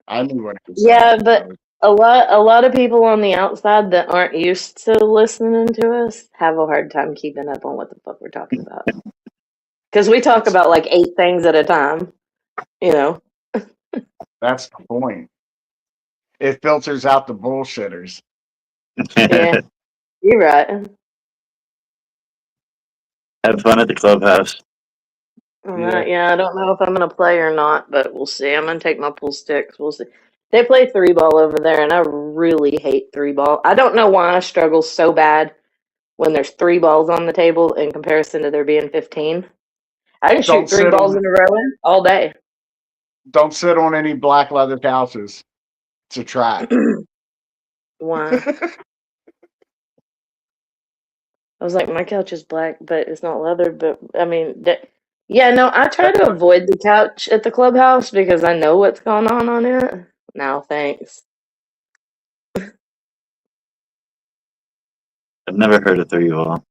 I knew what he was saying. Yeah, but a lot of people on the outside that aren't used to listening to us have a hard time keeping up on what the fuck we're talking about. Because we talk about like 8 things at a time, you know. That's the point. It filters out the bullshitters. Yeah, you're right. Have fun at the clubhouse. All right, yeah, I don't know if I'm gonna play or not, but we'll see. I'm gonna take my pool sticks. We'll see. They play 3-ball over there, and I really hate 3-ball. I don't know why I struggle so bad when there's 3 balls on the table in comparison to there being 15. I can shoot 3 balls in a row all day. Don't sit on any black leather couches. It's a trap. Why? I was like, my couch is black, but it's not leather. But I mean, yeah, no, I try to avoid the couch at the clubhouse because I know what's going on it. No, thanks. I've never heard of 3-ball.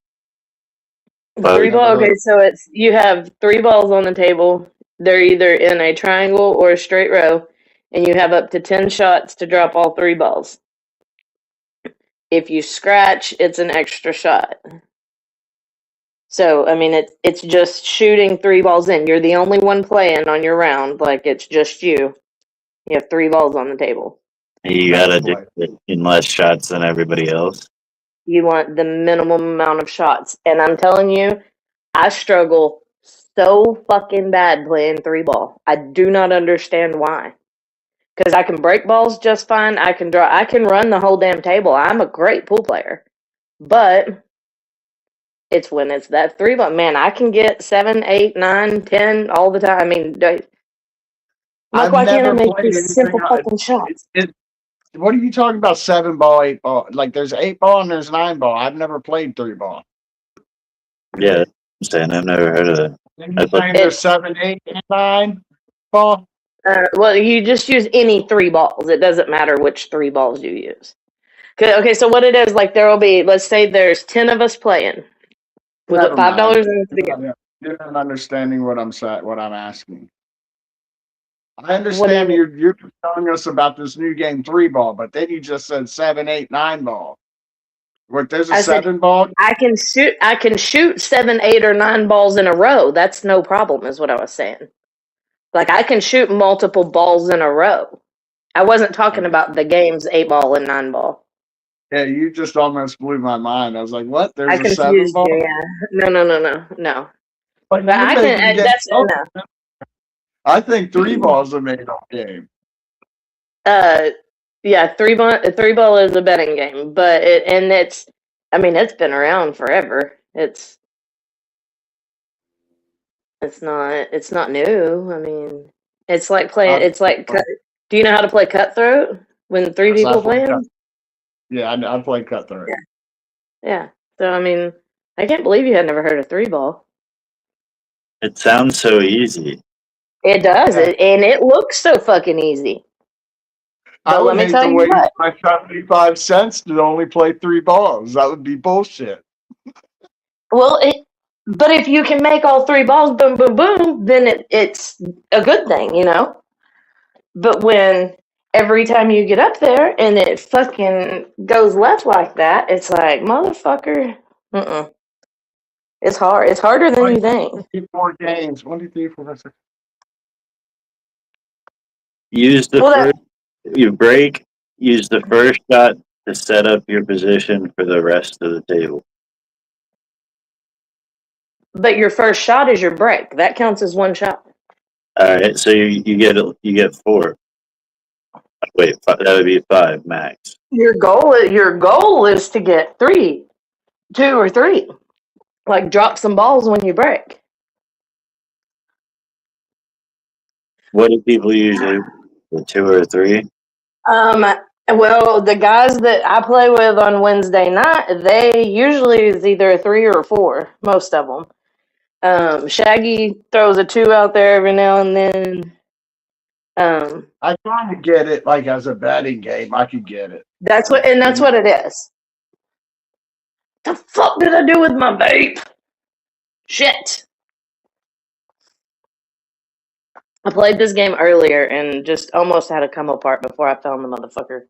3-ball. Okay, so you have 3 balls on the table. They're either in a triangle or a straight row, and you have up to 10 shots to drop all 3 balls. If you scratch, it's an extra shot. So, I mean, it's just shooting 3 balls in. You're the only one playing on your round. Like, it's just you. You have 3 balls on the table. You gotta do it in less shots than everybody else. You want the minimum amount of shots. And I'm telling you, I struggle so fucking bad playing 3-ball. I do not understand why. Because I can break balls just fine. I can run the whole damn table. I'm a great pool player. But it's when it's that 3-ball. Man, I can get 7, 8, 9, 10 all the time. I mean, why can't I make these simple fucking shots? What are you talking about? 7-ball, 8-ball? Like, there's 8-ball and there's 9-ball. I've never played 3-ball. Yeah, I'm saying I've never heard of that. You're saying there's 7, 8, and 9-ball? Well, you just use any 3 balls. It doesn't matter which 3 balls you use. Okay, so what it is, like, there will be, let's say there's 10 of us playing. We put $5 in the game. You're not understanding what I'm asking. I understand you're telling us about this new game 3-ball, but then you just said 7, 8, 9-ball. What, there's a 7-ball? I can shoot 7, 8, or 9 balls in a row. That's no problem, is what I was saying. Like, I can shoot multiple balls in a row. I wasn't talking about the game's 8-ball and 9-ball. Yeah, you just almost blew my mind. I was like, what? There's a 7-ball? Yeah. No. But I can. That's enough. I think 3-ball is a made-up game. Yeah, 3-ball is a betting game, but it's been around forever. It's not new. I mean, it's like playing. It's like do you know how to play Cutthroat? when 3 Yes, people I've played playing. Yeah, I played cut through. Yeah. So I mean, I can't believe you had never heard of 3-ball. It sounds so easy. It does, Yeah. and it looks so fucking easy. I But let would me hate tell to you waste what. my 75 cents to only play 3 balls. That would be bullshit. Well, but if you can make all 3 balls, boom, boom, boom, then it's a good thing, you know. But when every time you get up there and it fucking goes left like that, it's like, motherfucker, it's hard. It's harder than you think. 4 games. 1, 2, 3, 4, 5, 6. Use the Well, first. You break. Use the first shot to set up your position for the rest of the table. but your first shot is your break. That counts as 1 shot. All right, so you get 4. Wait, that would be 5 max. Your goal is to get 3, 2 or 3. Like drop some balls when you break. What do people usually? The 2 or 3? Well, the guys that I play with on Wednesday night, they usually is either a 3 or a 4. Most of them. Shaggy throws a 2 out there every now and then. I try to get it like as a betting game. I could get it. That's what it is. The fuck did I do with my vape? Shit. I played this game earlier and just almost had it come apart before I found the motherfucker.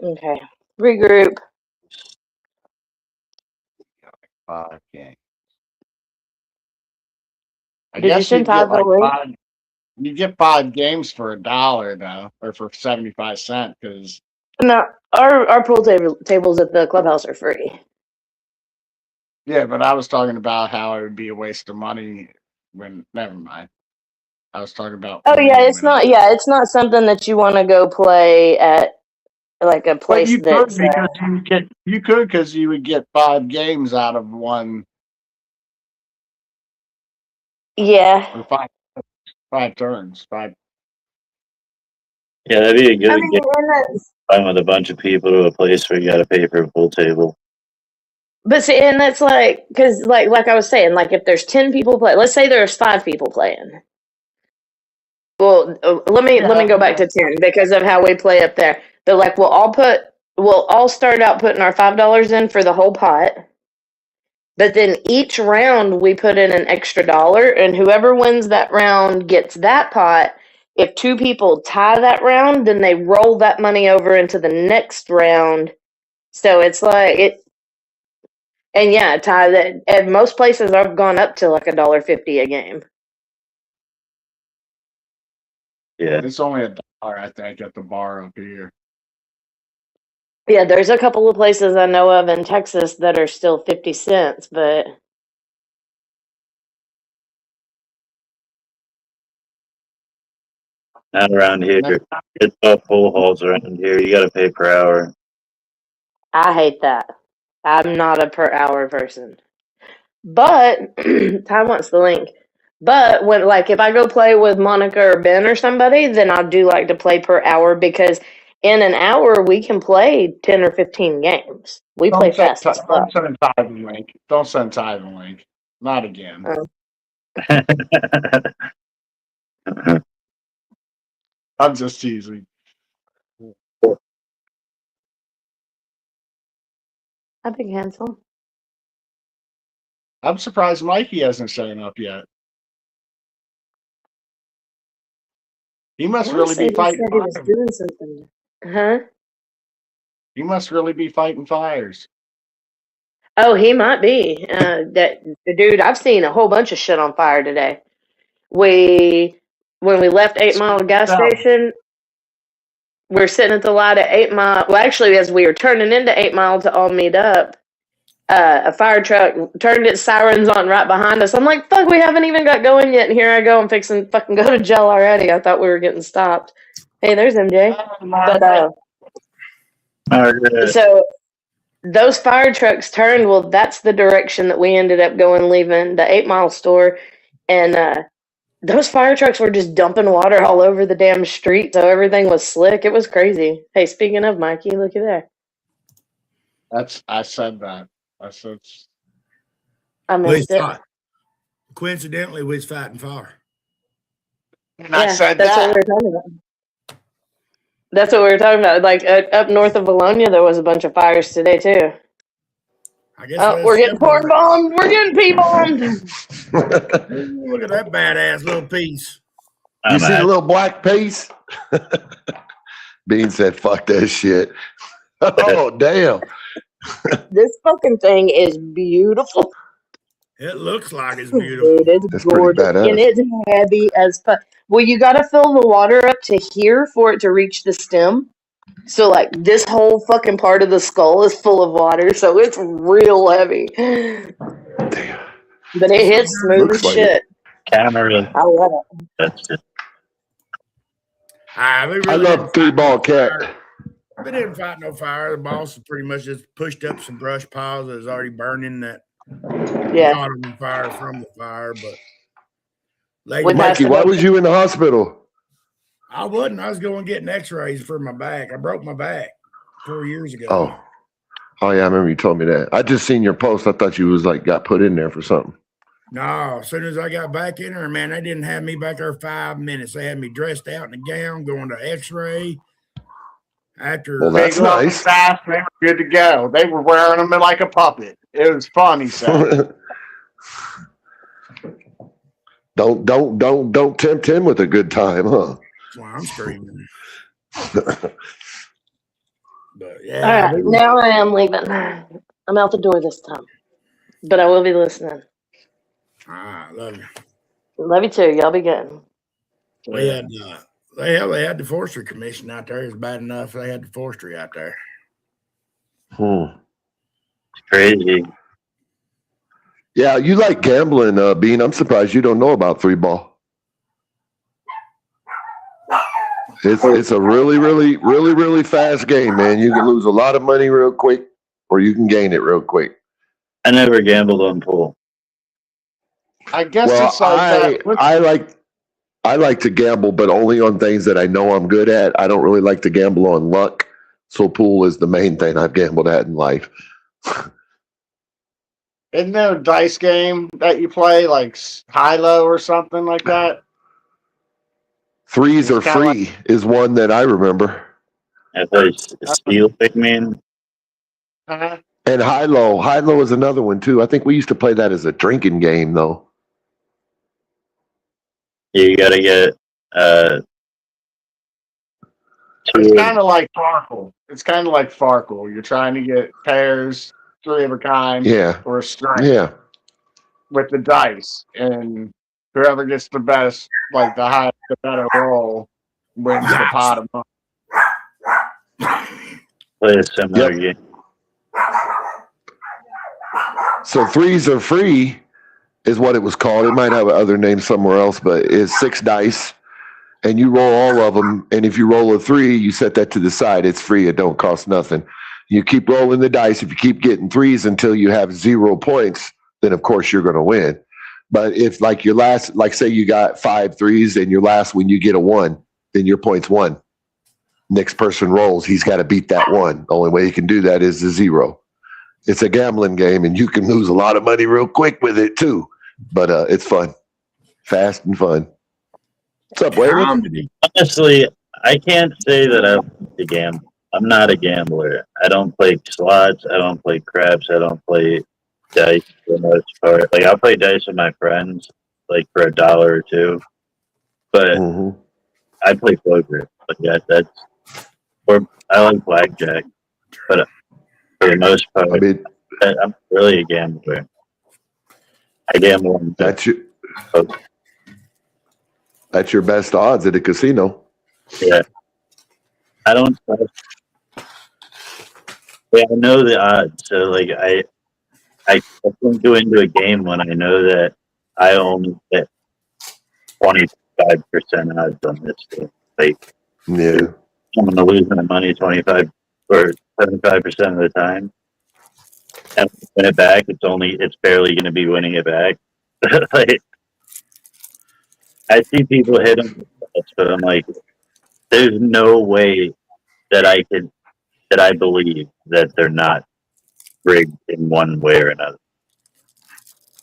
Okay. Regroup. 5 games. I Did you guess send you'd get Todd the like link? 5. You get 5 games for $1 though, or for 75 cents. Because No, our pool tables at the clubhouse are free. yeah, but I was talking about how it would be a waste of money. When never mind. I was talking about. Oh for yeah, me it's when I. not. Yeah, it's not something that you want to go play at like a But place you could that's. because you would get 5 games out of one Yeah. or 5 turns. 5. Yeah, that'd be a I good mean, game. and that's, I'm with a bunch of people to a place where you got to pay for a pool table. but see, and that's like because like I was saying, like if there's 10 people play, let's say there's 5 people playing. Well, let me go back to 10 because of how we play up there. But like we'll all start out putting our $5 in for the whole pot. But then each round we put in an extra $1, and whoever wins that round gets that pot. If 2 people tie that round, then they roll that money over into the next round. So it's like it, and yeah, tie that. At most places, I've gone up to like $1.50 a game. Yeah, It's only $1, I think, at the bar up here. Yeah, there's a couple of places I know of in Texas that are still 50 cents, but not around here. It's all pool halls around here. You got to pay per hour. I hate that. I'm not a per hour person. But Ty wants the link. But when like if I go play with Monica or Ben or somebody, then I do like to play per hour because in an hour we can play 10 or 15 games. We play fast as fuck. Don't send Ty the link. Don't send Ty the link. Not again. I'm just teasing. I think handsome. I'm surprised Mikey hasn't shown up yet. He must really be fighting He was fires. doing something. Huh? He must really be fighting fires. Oh, he might be. Dude, I've seen a whole bunch of shit on fire today. When we left 8 Mile gas station, we're sitting at the light at 8 Mile. Well, actually, as we were turning into 8 Mile to all meet up, a fire truck turned its sirens on right behind us. I'm like, fuck, we haven't even got going yet, and here I go. I'm fixing to fucking go to jail already. I thought we were getting stopped. Hey, there's MJ. But Margaret. so those fire trucks turned. Well, that's the direction that we ended up going, leaving the 8 Mile store, and those fire trucks were just dumping water all over the damn street, so everything was slick. It was crazy. Hey, speaking of Mikey, look at there. I said that. I said I missed it. Coincidentally, we was fighting fire. and I said that's that. what we were talking about. That's what we were talking about. Like up north of Bologna, there was a bunch of fires today too. I guess We're getting porn bombed. We're getting pee bombed. Look at that badass little piece. You see the little black piece? Bean said, "Fuck that shit." Oh damn! This fucking thing is beautiful. It looks like it's beautiful. Dude, it's That's pretty gorgeous, badass. and it's heavy as fuck. Well, you got to fill the water up to here for it to reach the stem. So, like, this whole fucking part of the skull is full of water, so it's real heavy. Damn. But it hits smooth as Looks like shit. Camera. I love it. That's just I love Three Ball Cat. We didn't fight no fire. The boss pretty much just pushed up some brush piles that was already burning that Yeah. caught on fire from the fire. But With Mikey, why was you in the hospital? I wasn't. I was going getting x-rays for my back. I broke my back 4 years ago. Oh yeah, I remember you told me that. I just seen your post. I thought you was like got put in there for something. No, as soon as I got back in there, man, they didn't have me back there 5 minutes. They had me dressed out in a gown, going to x-ray. Well, that's Big Love nice. Fast, they were good to go. They were wearing them like a puppet. It was fun, he said. Don't tempt him with a good time, huh? That's why I'm screaming. But All yeah, right, now I am leaving. I'm out the door this time, but I will be listening. I love you. Love you too. Y'all be good. We had they had the forestry commission out there. It's bad enough they had the forestry out there. crazy. Yeah, you like gambling, Bean. I'm surprised you don't know about Three Ball. It's a really fast game, man. You can lose a lot of money real quick, or you can gain it real quick. I never gambled on pool. I guess Well, it's like that. I like to gamble, but only on things that I know I'm good at. I don't really like to gamble on luck. So pool is the main thing I've gambled at in life. Isn't there a dice game that you play, like high-low or something like that? Threes It's are kinda free is one that I remember. I play Steel Pikmin. Uh-huh. And high-low. High-low is another one, too. I think we used to play that as a drinking game, though. You gotta get It's kind of like Farkle. It's kind of like Farkle. You're trying to get pairs, three of a kind, Yeah. or a string Yeah. with the dice, and whoever gets the best, like the highest, the better roll, wins the pot of money. play a similar game. So threes are free is what it was called. It might have another name somewhere else, but it's 6 dice, and you roll all of them. And if you roll a 3, you set that to the side. It's free. It don't cost nothing. You keep rolling the dice. If you keep getting 3s until you have 0 points, then of course you're going to win. But if like your last, like say you got 5 3s and your last one you get a 1, then your point's 1. Next person rolls, he's got to beat that 1. The only way you can do that is the 0. It's a gambling game, and you can lose a lot of money real quick with it too. But it's fun, fast and fun. What's up, Waylon? Honestly, I can't say that I like to gamble. I'm not a gambler. I don't play slots. I don't play craps. I don't play dice for the most part. Like I'll play dice with my friends, like for $1 or $2. But I play poker. Like that's or I like blackjack. But for the most part, I mean, I'm really a gambler. I gamble on that's your best odds at a casino. Yeah. I don't trust. Yeah, I know the odds. So like I don't go into a game when I know that I only get 25% odds on this thing. Like Yeah. I'm gonna lose my money 25 or 75% of the time. and win it back, it's barely going to be winning it back. Like, I see people hit them, but I'm like, there's no way that I believe that they're not rigged in one way or another.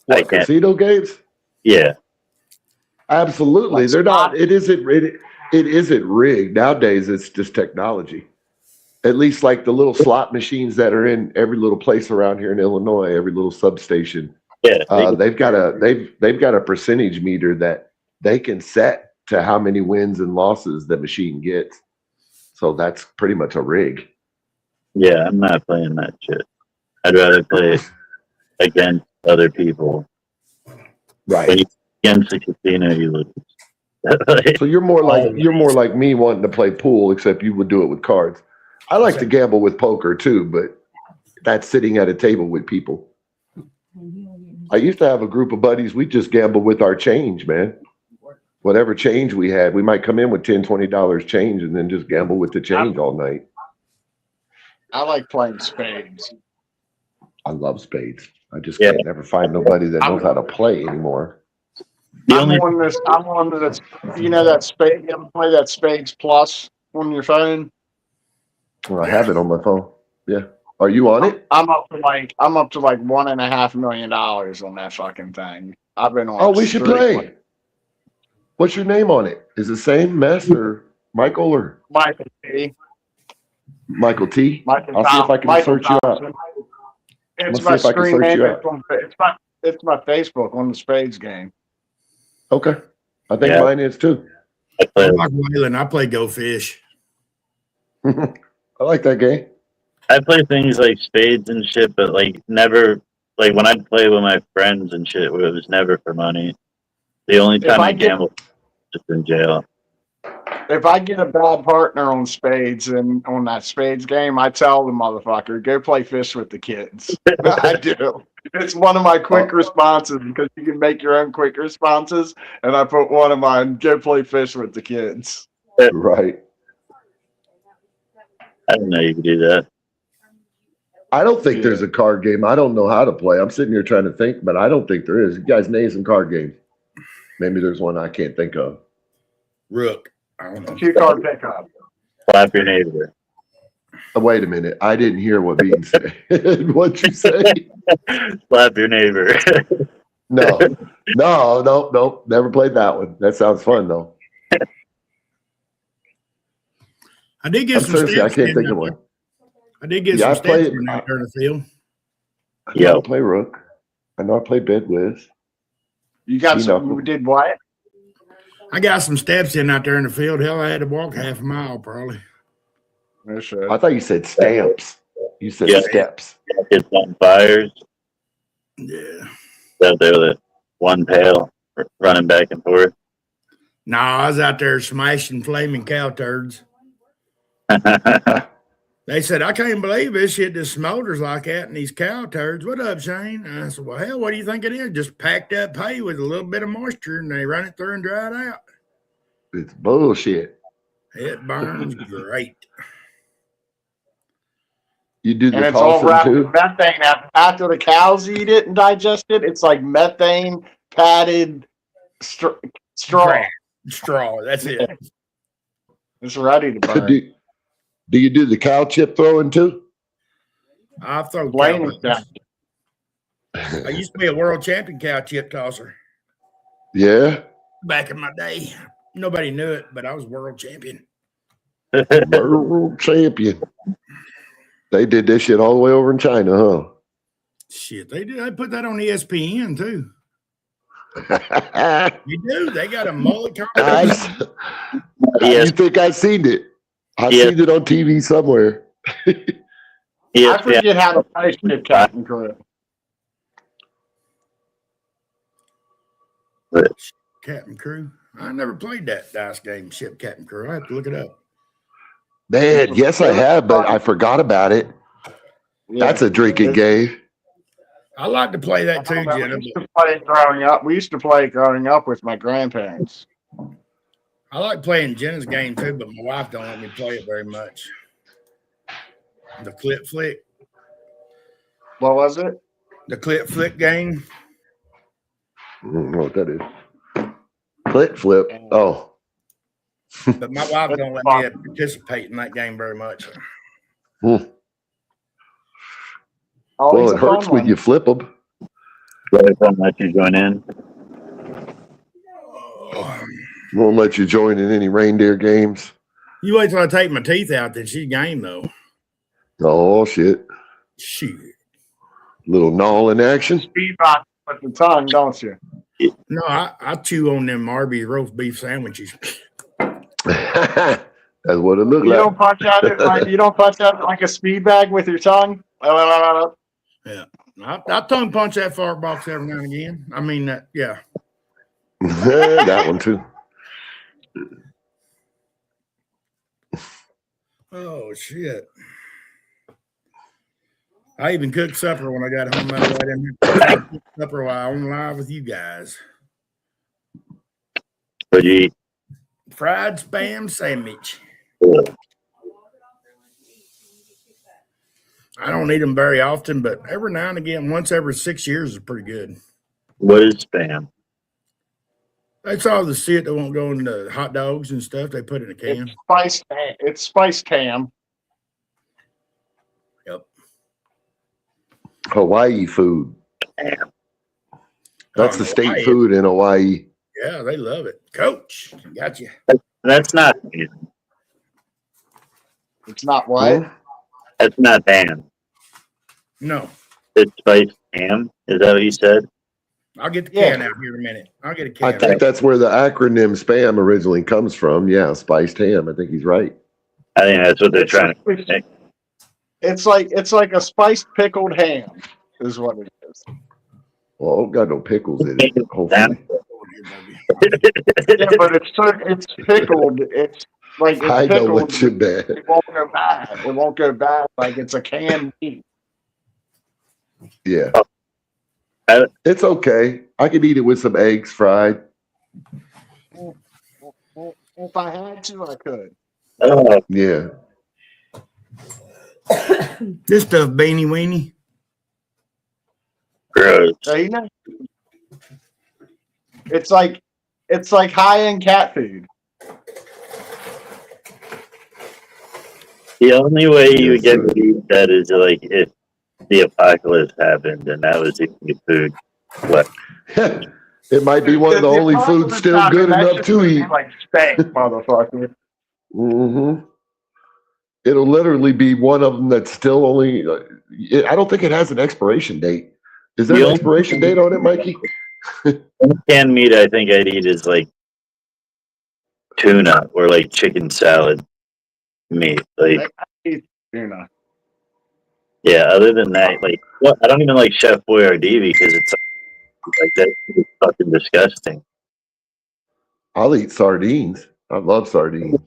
I What, can't. casino games? Yeah, Absolutely. Like They're not. spot- It isn't rigged nowadays. It's just technology. At least like the little slot machines that are in every little place around here in Illinois, every little substation. yeah. They've got a percentage meter that they can set to how many wins and losses the machine gets. So that's pretty much a rig. Yeah, I'm not playing that shit. I'd rather play against other people. Right. When you against the casino, you lose. So you're more like me wanting to play pool, except you would do it with cards. I like to gamble with poker too, but that's sitting at a table with people. I used to have a group of buddies. We just gamble with our change, man. Whatever change we had, we might come in with $10, $20 change and then just gamble with the change all night. I like playing spades. I love spades. I just can't never find nobody that knows how to play anymore. I'm on this, you know, that spade, you ever play that Spades Plus on your phone? Well, I have it on my phone. Yeah. Are you on it? I'm up to like $1.5 million on that fucking thing. I've been on. Oh, we should play. What's your name on it? Is it same Mess or Michael or Michael T. Michael T? Michael I'll see if I can Michael search you Thompson. up. It's Let's my see if I can screen search name. you up. It's my Facebook on the Spades game. Okay. I think mine is too. I'm like Waylon. I play Go Fish. I like that game. I play things like spades and shit, but like never, like when I play with my friends and shit, it was never for money. The only time I gambled was just in jail. If I get a bad partner on spades and on that spades game, I tell the motherfucker, go play fish with the kids. I do. It's one of my quick responses because you can make your own quick responses. And I put one of mine, go play fish with the kids. Right. I didn't know you could do that. I don't think there's a card game. I don't know how to play. I'm sitting here trying to think, but I don't think there is. You guys name some card games. Maybe there's one I can't think of. Rook. I don't know. 2-card pickup. Slap your neighbor. Oh, wait a minute. I didn't hear what Bean said. What'd you say? Slap your neighbor. No. Never played that one. That sounds fun though. I did get some seriously, I steps can't in think there. of one. I did get Yeah, some I played- steps in out there in the field. I know I play Rook. I know I play Bed Whiz. You got some, Pinochle. who did what? I got some steps in out there in the field. Hell, I had to walk half a mile probably. No shit. I thought you said stamps. You said steps. Get on fires. Yeah. Out there with one pail running back and forth. No, I was out there smashing flaming cow turds. They said, I can't believe this shit just smolders like that in these cow turds. What up, Shane? And I said, well, hell, what do you think it is? Just packed up hay with a little bit of moisture, and they run it through and dry it out. It's bullshit. It burns great. You do And the it's all tossing wrapped too? in methane. After the cows eat it and digest it, it's like methane padded straw. Straw, that's it. It's ready to burn. Do you do the cow chip throwing too? I throw Blaine cow is down. I used to be a world champion cow chip tosser Yeah. back in my day. Nobody knew it, but I was world champion. World champion. They did this shit all the way over in China, huh? Shit, they do. I put that on ESPN too. You do. They got a mullet competition. You think I've seen it? I've seen it on TV somewhere. I forget how to play shit, Captain Crew. Captain Crew. I never played that dice game, Ship Captain Crew. I have to look it up. Man, yes, I have, but I forgot about it. Yeah. That's a drinking game. I like to play that too, Jenna. We used to play growing up. We used to play growing up with my grandparents. I like playing Jenna's game too, but my wife don't let me play it very much. The clip flick. What was it? The clip flip game. I don't know what that is. Clit flip. Oh, But my wife That's don't let fun. me participate in that game very much. Always well, a it fun hurts when one. you flip them. Right, won't let you join in. Won't let you join in any reindeer games. You wait till I take my teeth out, then she's game though. Oh shit! Shoot. Little gnaw in action. Speed box with the tongue, don't you? No, I chew on them Arby's roast beef sandwiches. That's what it looked You like. don't punch out it like a speed bag with your tongue. Yeah. I tongue punch that fart box every now and again. I mean that, yeah. That one too. Oh shit. I even cooked supper when I got home. I didn't cook supper while I'm live with you guys. But you eat. Fried spam sandwich. I don't eat them very often, but every now and again, once every 6 years is pretty good. What is spam? That's all the shit that won't go into hot dogs and stuff. They put in a can. It's spiced ham. Yep. Hawaii food. That's the state Hawaii. food in Hawaii. Yeah, they love it. Coach, got you. That's not. It's not what? Hmm? That's not ham. No, It's spiced ham. Is that what you said? I'll get the Yeah. can out here in a minute. I'll get a I can. think that's where the acronym spam originally comes from. Yeah, spiced ham. I think he's right. I think that's what they're trying to make. It's like a spiced pickled ham, is what it is. Well, got no pickles in it. Hopefully. Yeah, but it's pickled. It's like it's I know pickled. what you meant. It won't go bad. It won't go bad. Like it's a canned meat. Yeah. I- It's okay. I could eat it with some eggs fried. If I had to, I could. Oh, Yeah. This stuff beanie weenie. gross. So, you know, it's like high end cat food. The only way you would Yes, get sir. to eat that is like if the apocalypse happened and that was the only food. What? It might be one of the only foods still good enough to eat. Like steak, motherfucker. Mm-hmm. It'll literally be one of them that's still only. I don't think it has an expiration date. Is there an The only- expiration date on it, Mikey? Only canned meat I think I'd eat is like tuna or like chicken salad meat. Like, You know. yeah, other than that, like, what? I don't even like Chef Boyardee because it's like that's fucking disgusting. I'll eat sardines. I love sardines.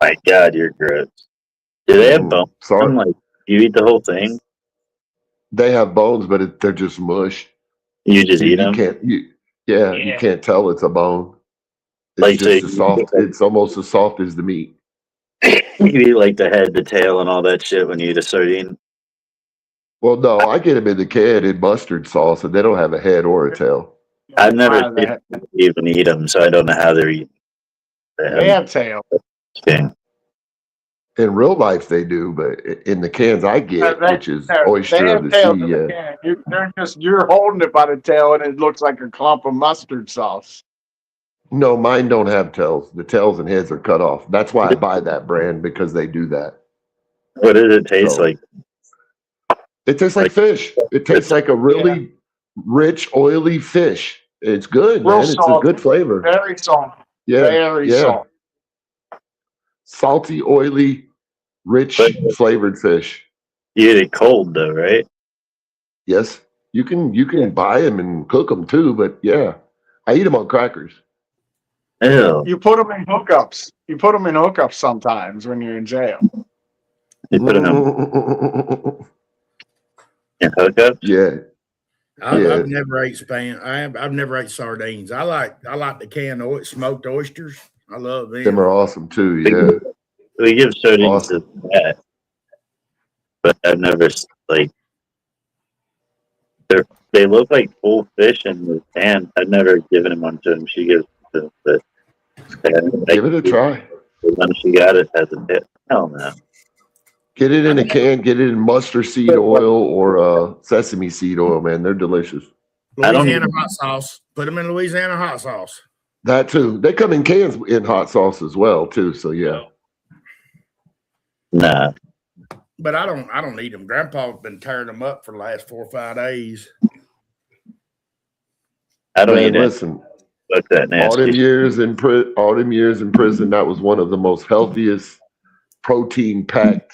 My God, you're gross. Do they have bones? Sorry. I'm like, you eat the whole thing? They have bones, but they're just mush. You just eat You them? can't. You can't tell it's a bone. It's Like, just so as soft. It's almost as soft as the meat. You eat like the head, the tail, and all that shit when you eat a sardine? Well, no, I get them in the can in mustard sauce, and they don't have a head or a tail. I've never seen them even eat them, so I don't know how they're eating. They have tail. Okay. In real life, they do, but in the cans I get, which is oyster of the tails sea, in yeah. can. You're holding it by the tail, and it looks like a clump of mustard sauce. No, mine don't have tails. The tails and heads are cut off. That's why I buy that brand, because they do that. What does it taste So- like? It tastes like fish. It tastes like a really rich, oily fish. It's good, Real man. It's a salty. good flavor. Very salty. Yeah, Very yeah. salty. Salty, oily, rich, flavored fish. You eat it cold though, right? Yes, you can buy them and cook them too, but yeah, I eat them on crackers. Ew. You put them in hookups. You put them in hookups sometimes when you're in jail. You put it in hookups? Yeah, Yeah. I've never ate spam. I've never ate sardines. I like the canned smoked oysters. I love them. them are awesome too. Yeah, We give sardines Awesome. to that, but I've never like They look like full fish in the pan. I've never given him one to him. She gives it to him, but Give it a try. when she got it as a bit. Hell no. Get it in a can. Get it in mustard seed oil or sesame seed oil, man. They're delicious. I don't Louisiana even- hot sauce. Put them in Louisiana hot sauce. That too. They come in cans in hot sauce as well too. So yeah. Nah. But I don't eat them. Grandpa's been tearing them up for the last 4 or 5 days. I don't Man, eat it. listen. Fuck that All them nasty. years in prison, that was one of the most healthiest, protein packed,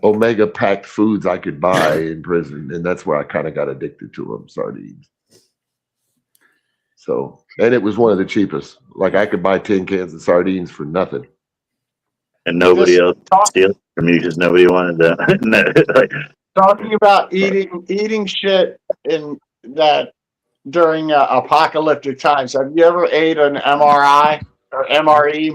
omega packed foods I could buy in prison, and that's where I kind of got addicted to them, sardines. So, and it was one of the cheapest. Like I could buy 10 cans of sardines for nothing. And nobody else steal it from you because nobody wanted that. Like, Talking about eating shit in that during apocalyptic times. Have you ever ate an MRI or MRE,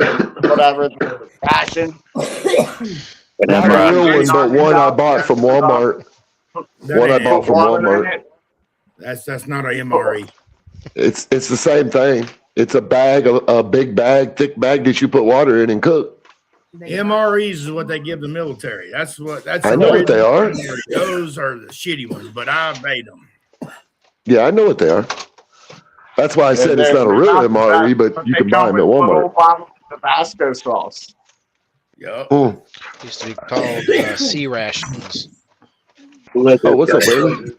whatever the ration? an Not a real MRI. one, but one I bought from Walmart. One I bought from Walmart. That's not a MRE. It's the same thing. It's a bag, a big bag, thick bag that you put water in and cook. MREs is what they give the military. That's I know what they are. Those are the shitty ones, but I've made them. Yeah, I know what they are. That's why I said it's not a real MRE, but you can buy them at Walmart. Tabasco sauce. Yep. Mm. Used to be called sea rations. Oh, what's up, baby?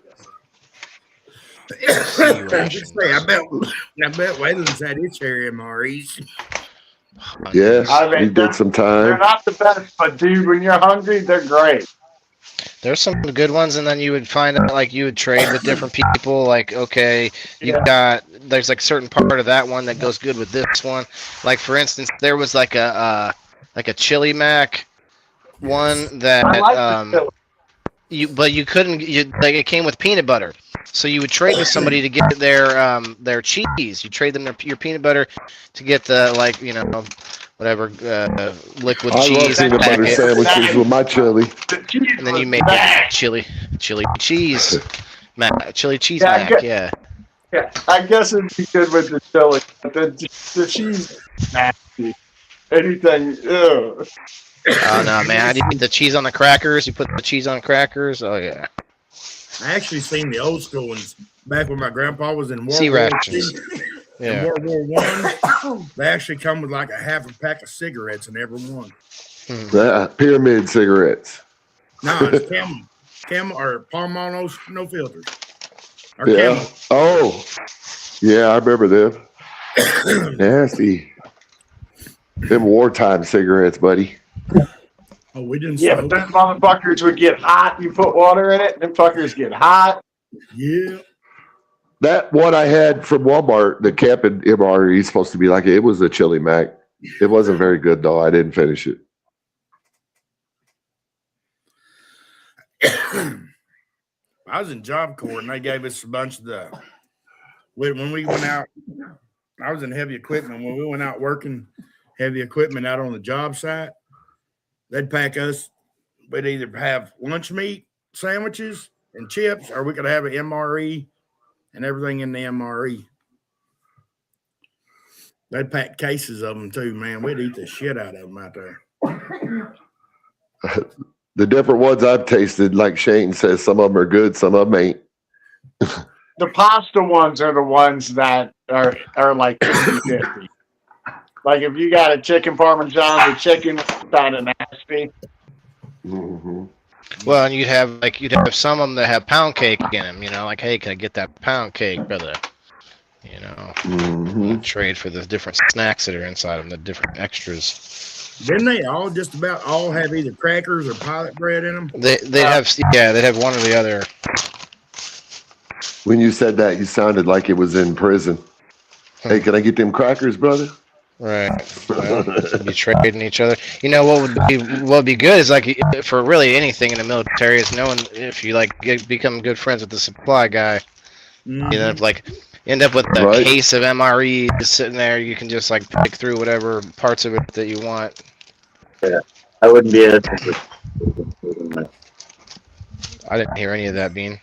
I bet Wayland's had his share of MREs. Yes, I mean, we did some They're time. not the best, but dude, when you're hungry, they're great. There's some good ones, and then you would find out like you would trade with different people. Like, okay, there's like certain part of that one that goes good with this one. Like for instance, there was like a chili mac one that I like the you couldn't like it came with peanut butter. So you would trade with somebody to get their cheese. You trade them your peanut butter to get the whatever liquid I love cheese peanut butter packet. sandwiches with my chili. And then you make chili cheese mac, chili cheese Yeah, I mac, get- yeah. Yeah, I guess it'd be good with the chili, but the cheese is nasty. Anything, ew. Oh no, man! I eat the cheese on the crackers. You put the cheese on crackers. Oh yeah. I actually seen the old school ones back when my grandpa was in World Sea War rations. II. In Yeah. World War One, they actually come with like a half a pack of cigarettes in every one. Pyramid cigarettes. No, it's Camel or Palm no filters. Or Yeah. Camel. Oh, yeah, I remember them. Nasty. Them wartime cigarettes, buddy. Oh, we didn't Yeah, smoke. but those motherfuckers would get hot. You put water in it, and them fuckers get hot. Yeah. That one I had from Walmart, the Cap'n MRE is supposed to be like it was a chili mac. It wasn't very good though. I didn't finish it. I was in Job Corps and they gave us a bunch of the when we went out. I was in heavy equipment. When we went out working heavy equipment out on the job site, they'd pack us. We'd either have lunch meat sandwiches and chips, or we could have an MRE and everything in the MRE. They'd pack cases of them too, man. We'd eat the shit out of them out there. The different ones I've tasted, like Shane says, some of them are good, some of them ain't. The pasta ones are the ones that are like 50-50. Like if you got a chicken parmesan, the chicken is kind of nasty. Mm-hmm. Well, and you'd have some of them that have pound cake in them. You know, like, hey, can I get that pound cake, brother? You know, Mm-hmm. trade for the different snacks that are inside them, the different extras. Didn't they all just about all have either crackers or pilot bread in them? They'd have one or the other. When you said that, you sounded like it was in prison. Hey, can I get them crackers, brother? Right. Well, they'd be trading each other. You know what would be good is like for really anything in the military is knowing if you like become good friends with the supply guy. Mhm. You know, end up with a Right. case of MRE just sitting there. You can just like pick through whatever parts of it that you want. I wouldn't be able to. I didn't hear any of that, Bean.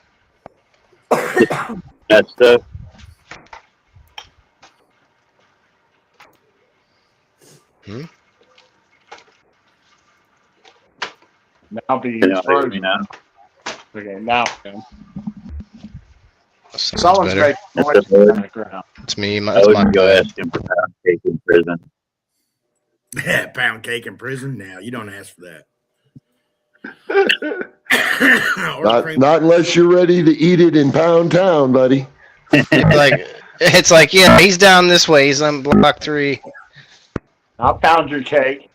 That stuff. Now be Can you hear frozen. me now? Okay, now. Sounds Someone's better. making noise in the background. It's me. I That's my wouldn't go bad. ask him for pound cake in prison. Pound cake in prison? Now you don't ask for that. Not unless you're ready to eat it in Pound Town, buddy. It's like, yeah, he's down this way. He's on block 3. I'll pound your cake.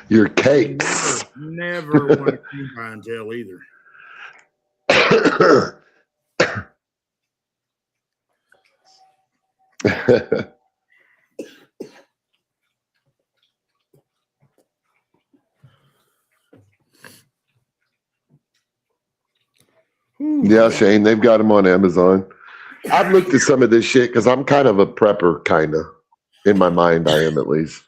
Your cakes. Never want to cream pie and tail either. Yeah, Shane, they've got them on Amazon. I've looked at some of this shit because I'm kind of a prepper, kind of. In my mind, I am at least.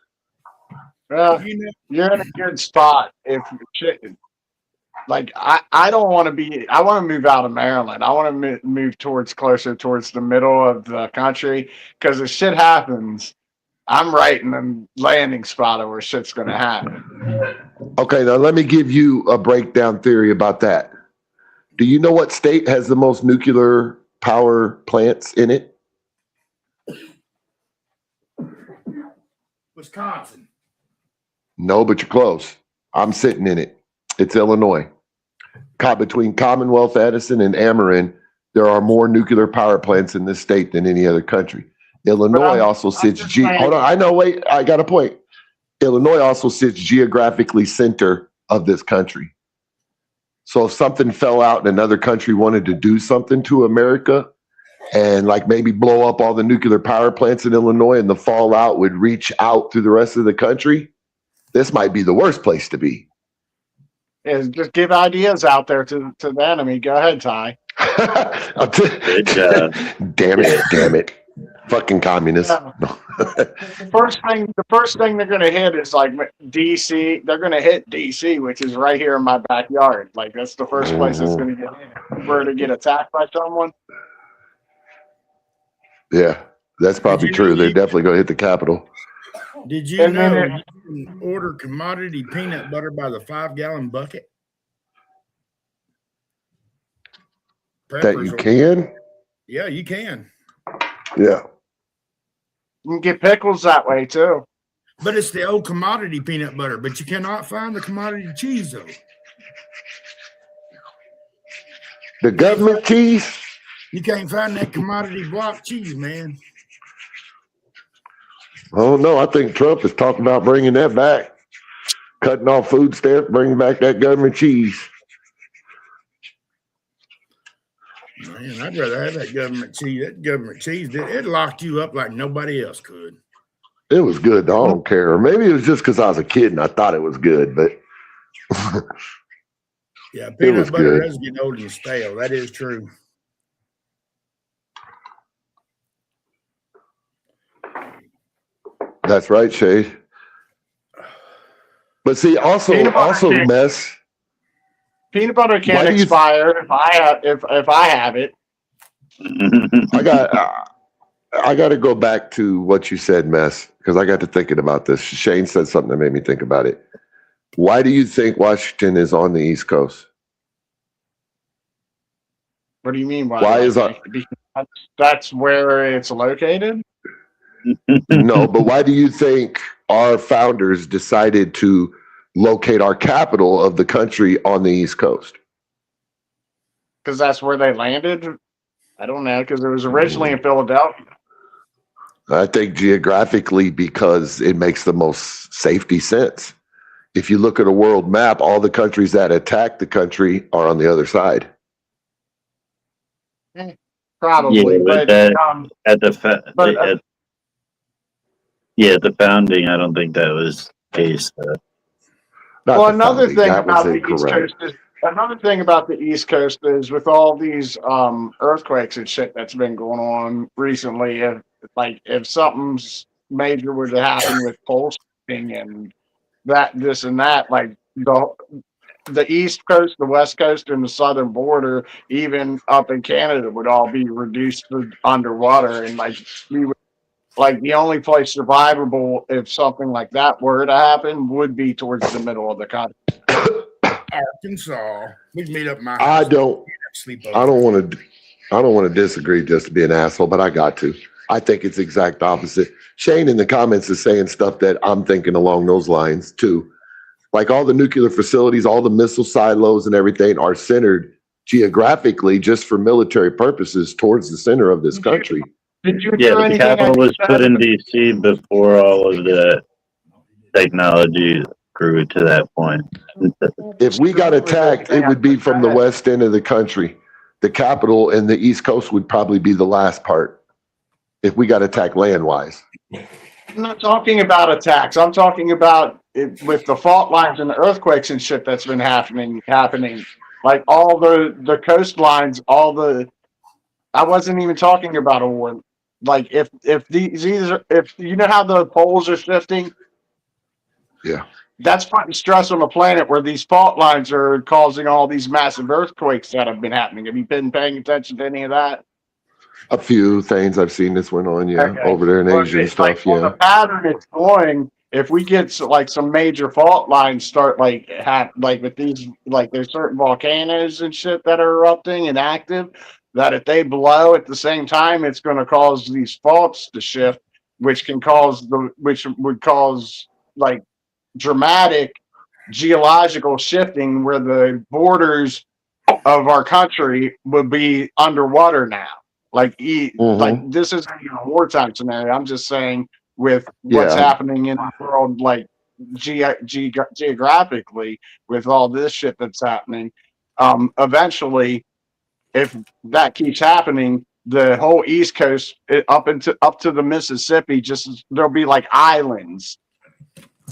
Well, you're in a good spot if shit. Like I don't want to be. I want to move out of Maryland. I want to move closer towards the middle of the country because if shit happens, I'm right in the landing spot of where shit's gonna happen. Okay, now let me give you a breakdown theory about that. Do you know what state has the most nuclear power plants in it? Wisconsin. No, but you're close. I'm sitting in it. It's Illinois. Between Commonwealth Edison and Ameren, there are more nuclear power plants in this state than any other country. Illinois also sits. Hold on, I know. Wait, I got a point. Illinois also sits geographically center of this country. So if something fell out and another country wanted to do something to America, and like maybe blow up all the nuclear power plants in Illinois, and the fallout would reach out through the rest of the country, this might be the worst place to be. Yeah, just give ideas out there to the enemy. Go ahead, Ty. Damn it. Fucking communists. Yeah. The first thing they're gonna hit is like DC. They're gonna hit DC, which is right here in my backyard. Like that's the first place that's gonna get hit. We're to get attacked by someone. Yeah, that's probably true. They're definitely gonna hit the Capitol. Did you know you can order commodity peanut butter by the 5-gallon bucket? That you can? Yeah, you can. Yeah. You can get pickles that way too. But it's the old commodity peanut butter, but you cannot find the commodity cheese though. The government cheese? You can't find that commodity block cheese, man. Oh no, I think Trump is talking about bringing that back. Cutting off food stamps, bringing back that government cheese. Man, I'd rather have that government cheese. That government cheese, it locked you up like nobody else could. It was good. I don't care. Or maybe it was just because I was a kid and I thought it was good, but yeah, peanut butter does get old and stale. That is true. That's right, Shade. But see, also mess. Peanut butter can't expire if I have it. I got to go back to what you said, Mess, because I got to thinking about this. Shane said something that made me think about it. Why do you think Washington is on the East Coast? What do you mean? Why is that? Because that's where it's located? No, but why do you think our founders decided to locate our capital of the country on the East Coast? Because that's where they landed? I don't know, because it was originally in Philadelphia. I think geographically because it makes the most safety sense. If you look at a world map, all the countries that attack the country are on the other side. Probably, yeah, at the founding, I don't think that was the case. Well, another thing about the East Coast is with all these earthquakes and shit that's been going on recently. If something's major were to happen with pole shifting and this and that, like the East Coast, the West Coast, and the southern border, even up in Canada, would all be reduced to underwater, and like we would, like the only place survivable if something like that were to happen would be towards the middle of the country. Arkansas. We can meet up at my house. I don't Sleepover. want to disagree just to be an asshole, but I got to. I think it's exact opposite. Shane in the comments is saying stuff that I'm thinking along those lines too. Like all the nuclear facilities, all the missile silos and everything are centered geographically just for military purposes towards the center of this country. Did you Yeah, hear but the anything capital I was said? put in DC before all of the technology grew to that point. If we got attacked, it would be from the west end of the country. The capital and the East Coast would probably be the last part if we got attacked land-wise. I'm not talking about attacks. I'm talking about it, with the fault lines and the earthquakes and shit that's been happening. Like all the coastlines, I wasn't even talking about a war. Like if you know how the poles are shifting, Yeah. that's putting stress on the planet where these fault lines are causing all these massive earthquakes that have been happening. Have you been paying attention to any of that? A few things I've seen this went on, Okay. over there in Well, Asia and it's like, stuff, well, the pattern it's going, if we get like some major fault lines start like with these, like there's certain volcanoes and shit that are erupting and active, that if they blow at the same time, it's going to cause these faults to shift, which would cause like dramatic geological shifting where the borders of our country would be underwater now. Like this isn't even a wartime scenario. I'm just saying with what's happening in the world, like geographically, with all this shit that's happening. Eventually, if that keeps happening, the whole East Coast up to the Mississippi, there'll be like islands.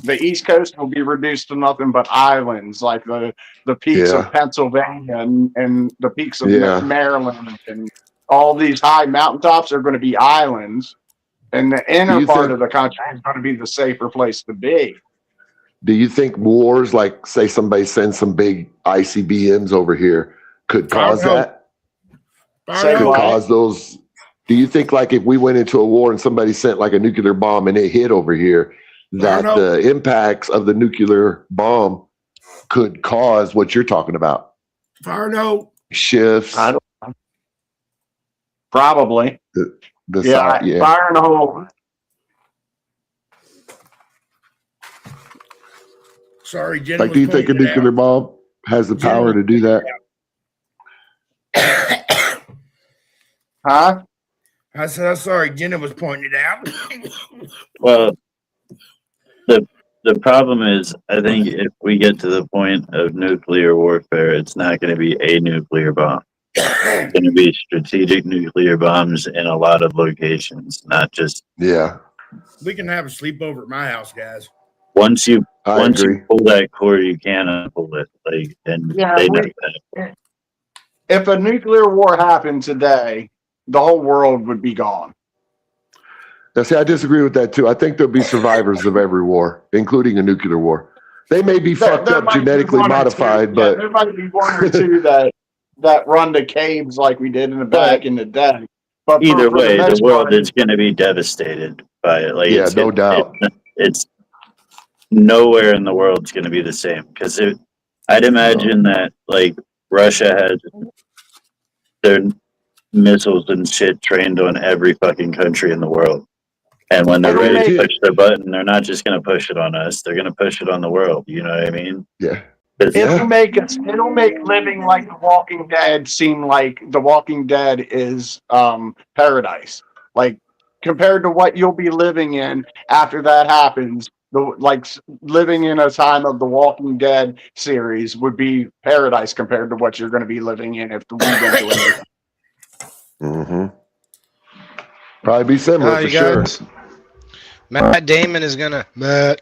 The East Coast will be reduced to nothing but islands, like the peaks of Pennsylvania and the peaks of Maryland, and all these high mountaintops are going to be islands, and the inner part of the country is going to be the safer place to be. Do you think wars, like say somebody sends some big ICBMs over here, could cause that? Could cause those? Do you think like if we went into a war and somebody sent like a nuclear bomb and it hit over here, that the impacts of the nuclear bomb could cause what you're talking about? Fire no. Shifts. I don't know. Probably. Fire in the hole. Sorry, Jenny. Like, do you think a nuclear bomb has the power to do that? Huh? I said, sorry, Jenna was pointing it out. Well, the problem is, I think if we get to the point of nuclear warfare, it's not going to be a nuclear bomb. It's going to be strategic nuclear bombs in a lot of locations, not just. Yeah. We can have a sleepover at my house, guys. Once you pull that cord, you can't unpull it. Like, and they know that. If a nuclear war happened today, the whole world would be gone. Now, see, I disagree with that too. I think there'll be survivors of every war, including a nuclear war. They may be fucked up, genetically modified, but there might be one or two that run to caves like we did in the back in the day. But either way, the world is going to be devastated by it. Like, yeah, no doubt. It's nowhere in the world's going to be the same, because I'd imagine that like Russia has their missiles and shit trained on every fucking country in the world. And when they're ready to push their button, they're not just going to push it on us. They're going to push it on the world. You know what I mean? Yeah. It'll make living like The Walking Dead seem like The Walking Dead is paradise. Like compared to what you'll be living in after that happens, like living in a time of The Walking Dead series would be paradise compared to what you're going to be living in if we went to it. Mm-hmm. Probably be similar for sure. Matt Damon is gonna make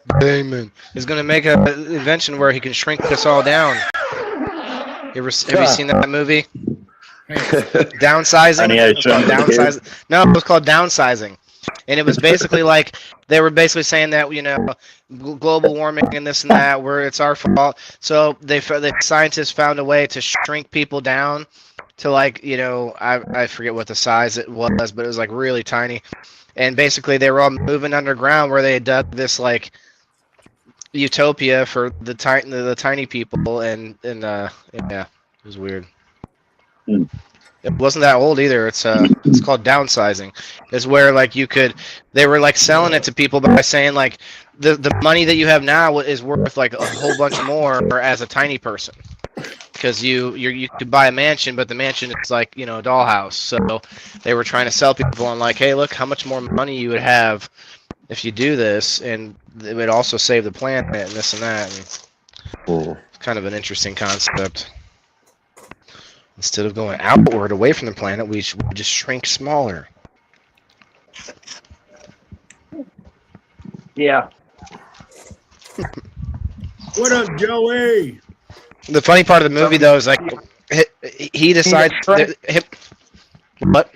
an invention where he can shrink us all down. Have you seen that movie? Downsizing. Honey, I Shrunk the Kids? No, it was called Downsizing. And it was basically like they were basically saying that global warming and this and that, where it's our fault. So the scientists found a way to shrink people down to like I forget what the size it was, but it was like really tiny. And basically they were all moving underground where they had dug this like utopia for the tiny people, and yeah, it was weird. Hmm. It wasn't that old either. It's called downsizing. It's where like they were like selling it to people by saying like the money that you have now is worth like a whole bunch more as a tiny person, because you could buy a mansion, but the mansion is like a dollhouse. So they were trying to sell people on like, hey, look how much more money you would have if you do this, and it would also save the planet and this and that. And it's kind of an interesting concept. Instead of going outward away from the planet, we just shrink smaller. Yeah. What up, Joey? The funny part of the movie, though, is like he decides. What?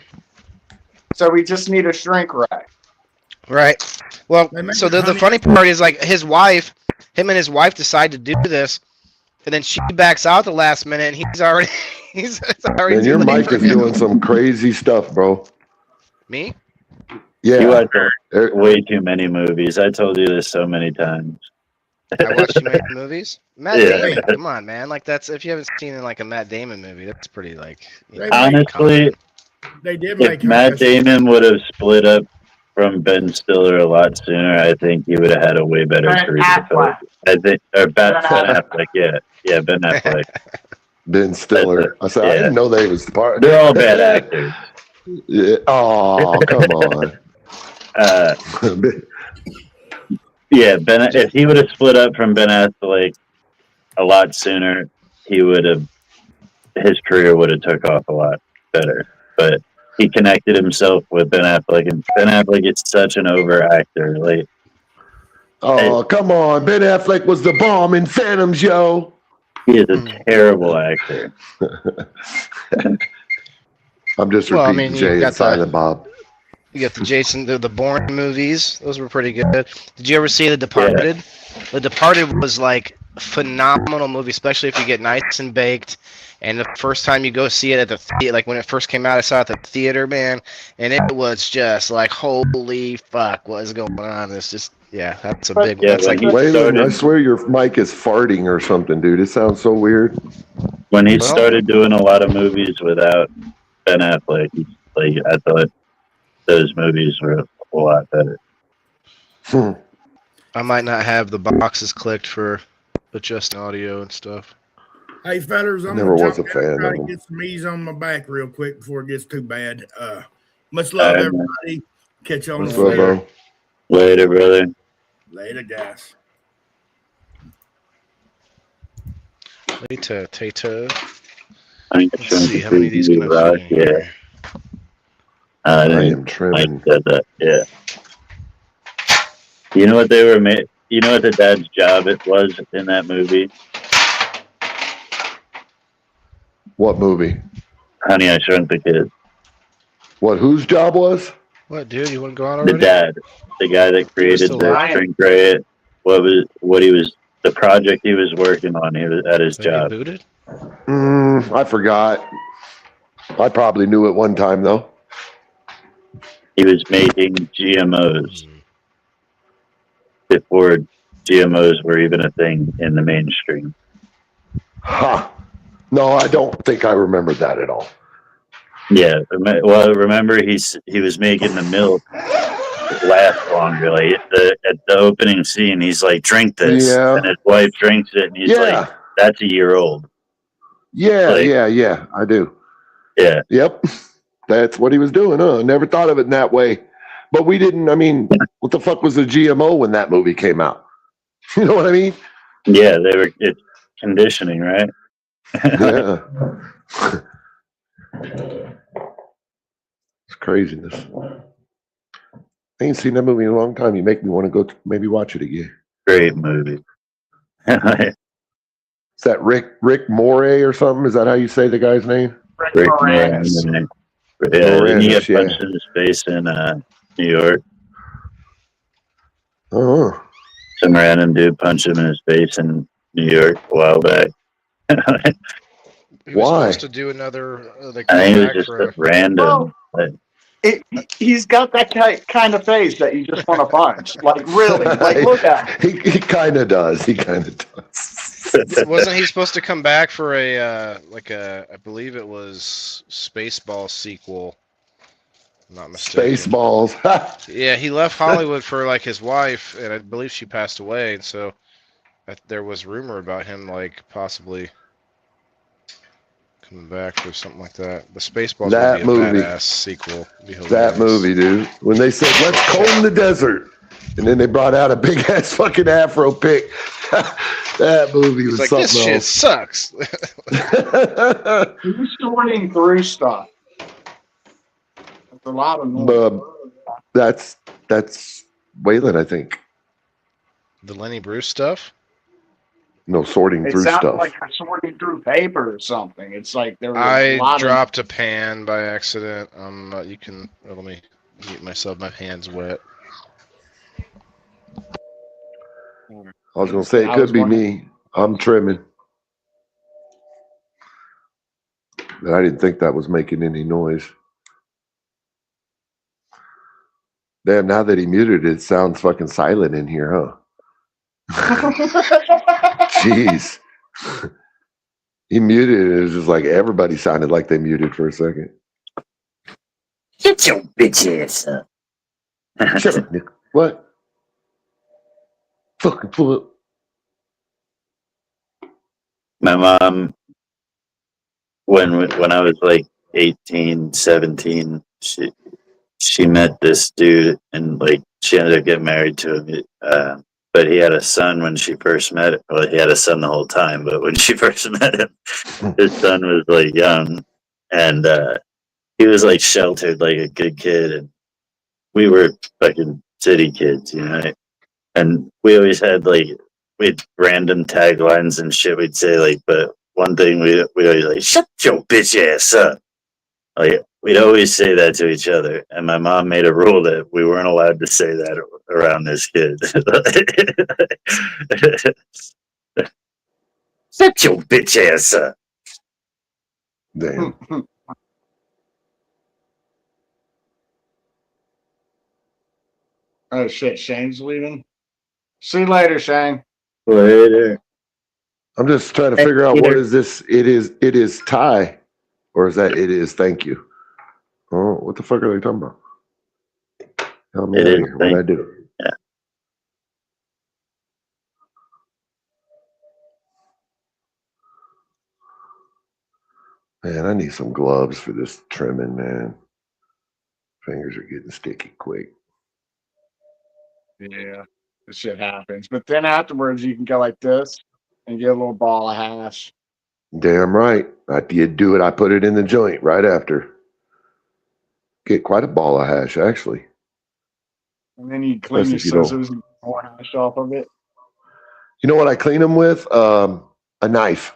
So we just need a shrink ray. Right. Well, so the funny part is like him and his wife decide to do this, and then she backs out the last minute, and he's already Man, your mic is doing some crazy stuff, bro. Me? Yeah. You watch way too many movies. I told you this so many times. I watch too many movies. Matt Damon, come on, man. Like that's if you haven't seen like a Matt Damon movie, that's pretty like. Honestly, they did if Matt Damon would have split up from Ben Stiller a lot sooner, I think he would have had a way better career. I think, or Ben Affleck, yeah, Ben Affleck. Ben Stiller. I said I didn't know they was part. They're all bad actors. Yeah. Oh, come on. Yeah, if he would have split up from Ben Affleck a lot sooner, his career would have took off a lot better. But he connected himself with Ben Affleck, and Ben Affleck is such an over actor. Like, come on, Ben Affleck was the bomb in Phantoms, yo. He is a terrible actor. I'm just repeating Jay and Silent Bob. You got the Bourne movies. Those were pretty good. Did you ever see The Departed? Yeah. The Departed was like a phenomenal movie, especially if you get nice and baked. And the first time you go see it at the theater, like when it first came out, I saw it at the theater, man. And it was just like, holy fuck, what is going on? It's just, that's a big one. That's like, Waylon, I swear your mic is farting or something, dude. It sounds so weird. When he started doing a lot of movies without Ben Affleck, I thought those movies were a lot better. I might not have the boxes clicked for adjusting audio and stuff. Hey, fellas, I'm never gonna was a fan try of to them. get some ease on my back real quick before it gets too bad. Much love, everybody. Catch you on the later. Later, brother. Later, guys. Later. Let's see how many of these can I fit in here. I am trimming. Said that. Yeah. You know what they were made? You know what the dad's job it was in that movie? What movie? Honey, I Shrunk the Kids. What? Whose job was? What, dude? You want to go on already? The dad, the guy that created the shrink ray. The project he was working on. He was at his job. Booted? I forgot. I probably knew it one time though. He was making GMOs before GMOs were even a thing in the mainstream. Huh. No, I don't think I remember that at all. Yeah. Well, remember he was making the milk last longer. Like at the opening scene, he's like, "Drink this," and his wife drinks it, and he's like, "That's a year old." Yeah, yeah, I do. Yeah. Yep. That's what he was doing, huh? Never thought of it in that way. But we didn't, I mean, what the fuck was a GMO when that movie came out? You know what I mean? Yeah, it's conditioning, right? Yeah. It's craziness. I ain't seen that movie in a long time. You make me want to go maybe watch it again. Great movie. Is that Rick Moray or something? Is that how you say the guy's name? Rick Moranis. Yeah, he got punched in his face in New York. Oh, Some random dude punched him in his face in New York a while back. He was Why? supposed to do another. They I came think it was back just for a random. He's got that kind of face that you just want to punch. Like, really? Like, look at him. he kind of does. He kind of does. Wasn't he supposed to come back for a I believe it was Spaceball sequel? I'm not mistaken. Spaceballs. Yeah, he left Hollywood for like his wife, and I believe she passed away, and so there was rumor about him like possibly coming back for something like that. The Spaceballs That would be a movie. badass sequel. It'd be That hilarious. movie, dude. When they said, let's comb the desert. And then they brought out a big ass fucking Afro pick. That movie was It's like, something this shit else. sucks. He's sorting through stuff. It's a lot of noise. That's Waylon, I think. The Lenny Bruce stuff? No, sorting It through sounds stuff. like I'm sorting through paper or something. It's like there was a I lot dropped a pan by accident. You can let me get myself. My hands wet. I was going to say, it I could was be wondering- me. I'm trimming. But I didn't think that was making any noise. Damn, now that he muted it, it sounds fucking silent in here, huh? Jeez. He muted it. It was just like everybody sounded like they muted for a second. Get your bitch ass up. Shut up, Nick. What? Fucking pull up. My mom, when I was like 18, 17, she met this dude and like she ended up getting married to him. But he had a son when she first met him. Well, he had a son the whole time, but when she first met him, his son was like young, and he was like sheltered, like a good kid, and we were fucking city kids, you know. And we always had like we'd random taglines and shit. We'd say like, but one thing we always like, shut your bitch ass up. Like we'd always say that to each other, and my mom made a rule that we weren't allowed to say that around this kid. Shut your bitch ass up. Damn. Oh shit, Shane's leaving. See you later, Shane. Later. I'm just trying to figure out what is this? It is Thai, or is that it is thank you? Oh, what the fuck are they talking about? Help me It out is here. What'd I do? Yeah. Man, I need some gloves for this trimming, man. Fingers are getting sticky quick. Yeah, this shit happens. But then afterwards, you can go like this and get a little ball of hash. Damn right. I did do it. I put it in the joint right after. Get quite a ball of hash, actually. And then you clean your Especially if you don't- scissors and get more hash off of it. You know what I clean them with? A knife.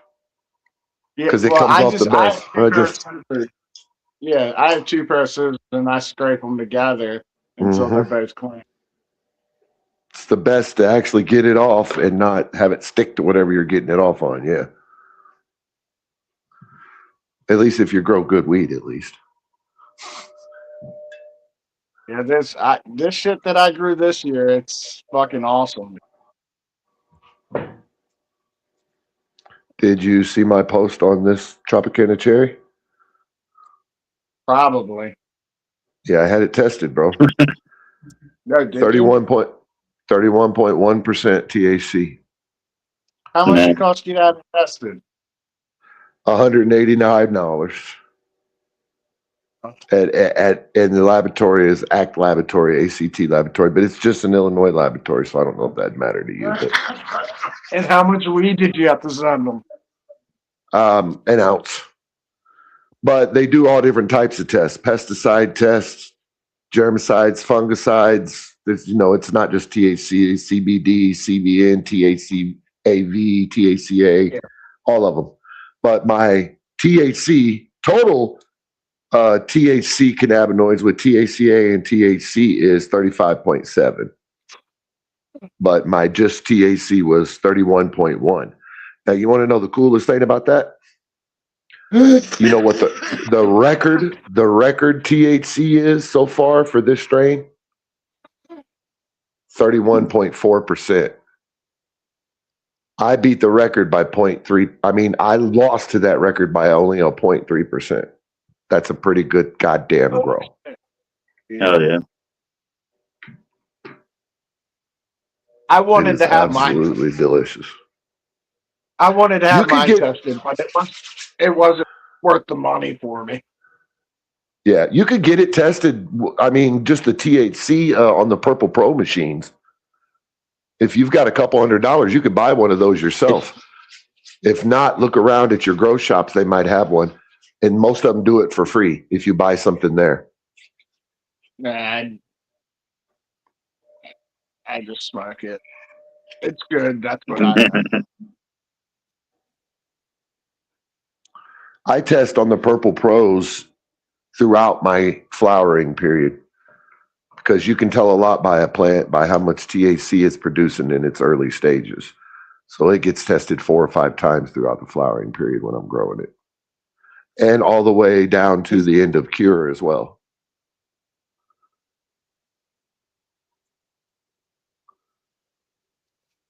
Yeah, 'Cause it comes off the best. Yeah, I have two pairs of scissors and I scrape them together until they're both clean. It's the best to actually get it off and not have it stick to whatever you're getting it off on. Yeah. At least if you grow good weed, at least. Yeah, this shit that I grew this year, it's fucking awesome. Did you see my post on this Tropicana cherry? Probably. Yeah, I had it tested, bro. No, did you? 31.1% THC. How much Man. it cost you to have it tested? $189. And the laboratory is ACT Laboratory, ACT Laboratory, but it's just an Illinois laboratory, so I don't know if that'd matter to you. But, And how much weed did you have to send them? an ounce. But they do all different types of tests: pesticide tests, germicides, fungicides. There's, it's not just THC, CBD, CBN, THC, AV, THCA, all of them. But my THC total THC cannabinoids with THCA and THC is 35.7. but my just THC was 31.1. Now, you want to know the coolest thing about that? You know what the record THC is so far for this strain? 31.4%. I beat the record by 0.3. I mean, I lost to that record by only 0.3%. That's a pretty good goddamn grow. Oh yeah. I It wanted is to have mine. absolutely delicious. I wanted to You have could mine get- tested, but it wasn't worth the money for me. Yeah, you could get it tested. I mean, just the THC on the Purple Pro machines. If you've got a couple $100, you could buy one of those yourself. If not, look around at your grow shops. They might have one. And most of them do it for free if you buy something there. Nah, I just smoke it. It's good. That's what I like. I test on the Purple Pros throughout my flowering period because you can tell a lot by a plant by how much THC it's producing in its early stages. So it gets tested 4 or 5 times throughout the flowering period when I'm growing it. And all the way down to the end of cure as well.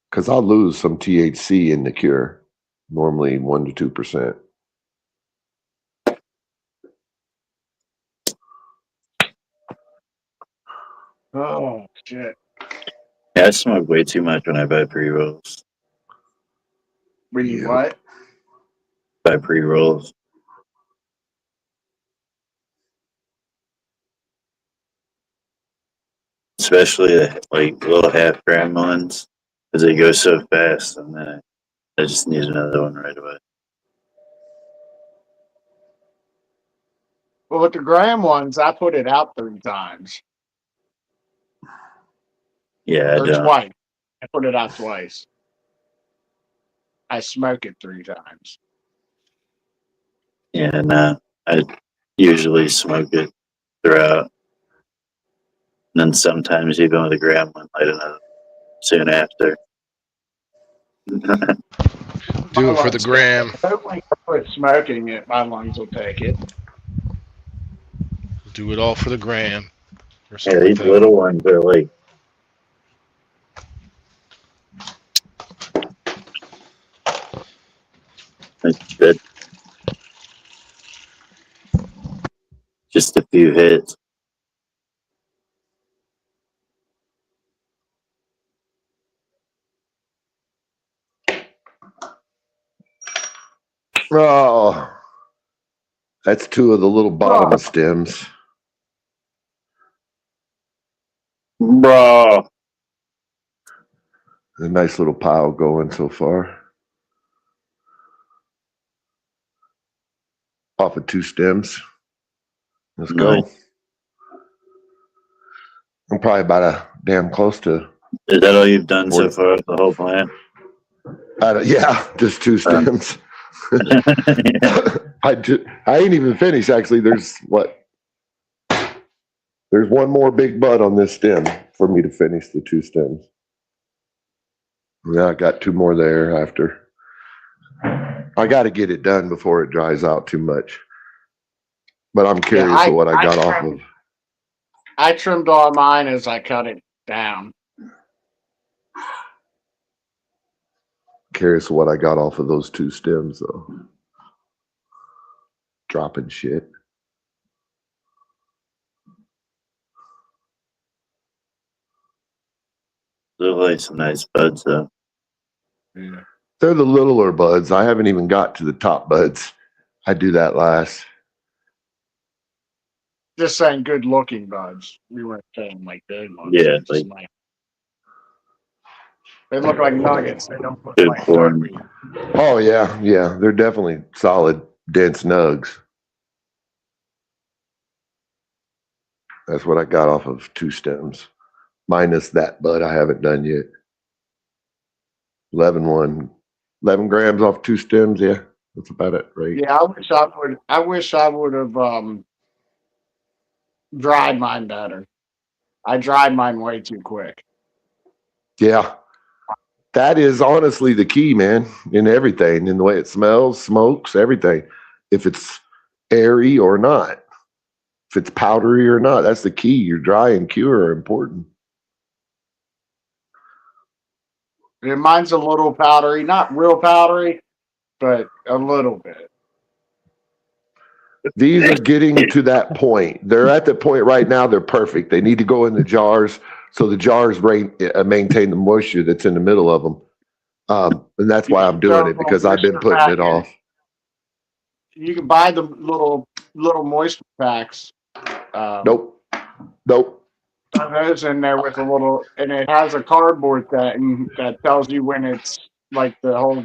Because I'll lose some THC in the cure, normally 1 to 2%. Oh shit! Yeah, I smoke way too much when I buy pre-rolls. When you Yep. what? Buy pre-rolls. Especially the like little half-gram ones, because they go so fast, and then I just need another one right away. Well, with the gram ones, I put it out 3 times Yeah, I or don't. twice. I put it out twice. I smoke it 3 times. Yeah, no. I usually smoke it throughout. And then sometimes even with a gram one, light another soon after. Do it for the gram. Hopefully, I quit smoking it. My lungs will take it. Do it all for the gram. Or Yeah, something these like that. little ones are like that. Just a few hits. Oh, that's 2 of the little bottom of stems. Bro. A nice little pile going so far. Off of 2 stems. Let's Nice. go. I'm probably about a damn close to. Is that all you've done so 40. far with the whole plant? Yeah, just 2 stems. I ain't even finished actually. There's one more big bud on this stem for me to finish the 2 stems. Yeah, I got 2 more there after. I got to get it done before it dries out too much. But I'm curious of what I got off of. I trimmed all mine as I cut it down. Curious of what I got off of those 2 stems though. Dropping shit. Look like some nice buds though. Yeah. They're the littler buds. I haven't even got to the top buds. I do that last. Just saying, good looking buds. We weren't saying like good ones. Yeah, It's just like they look like nuggets. They don't look Good like form. nuggets. Oh yeah, yeah. They're definitely solid, dense nugs. That's what I got off of 2 stems. Minus that bud I haven't done yet. 11 grams off 2 stems, yeah. That's about it, right? Yeah, I wish I would have dried mine better. I dried mine way too quick. Yeah. That is honestly the key, man, in everything, in the way it smells, smokes, everything. If it's airy or not, if it's powdery or not, that's the key. Your dry and cure are important. Mine's a little powdery, not real powdery, but a little bit. These are getting to that point. They're at the point right now. They're perfect. They need to go in the jars so the jars maintain the moisture that's in the middle of them. And that's why I'm doing it, because I've been putting it off. You can buy the little moisture packs. Nope. Those in there with a little, and it has a cardboard thing that tells you when it's like the whole,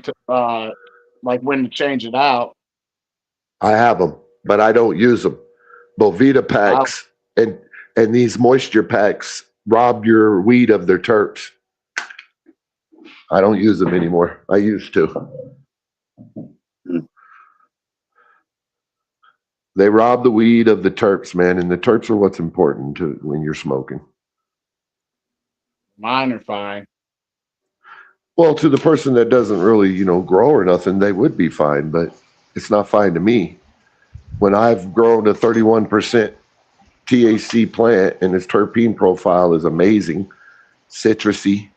like when to change it out. I have them, but I don't use them. Bovita packs and these moisture packs rob your weed of their terps. I don't use them anymore. I used to. They rob the weed of the terps, man, and the terps are what's important to when you're smoking. Mine are fine. Well, to the person that doesn't really, grow or nothing, they would be fine, but it's not fine to me. When I've grown a 31% THC plant and its terpene profile is amazing, citrusy,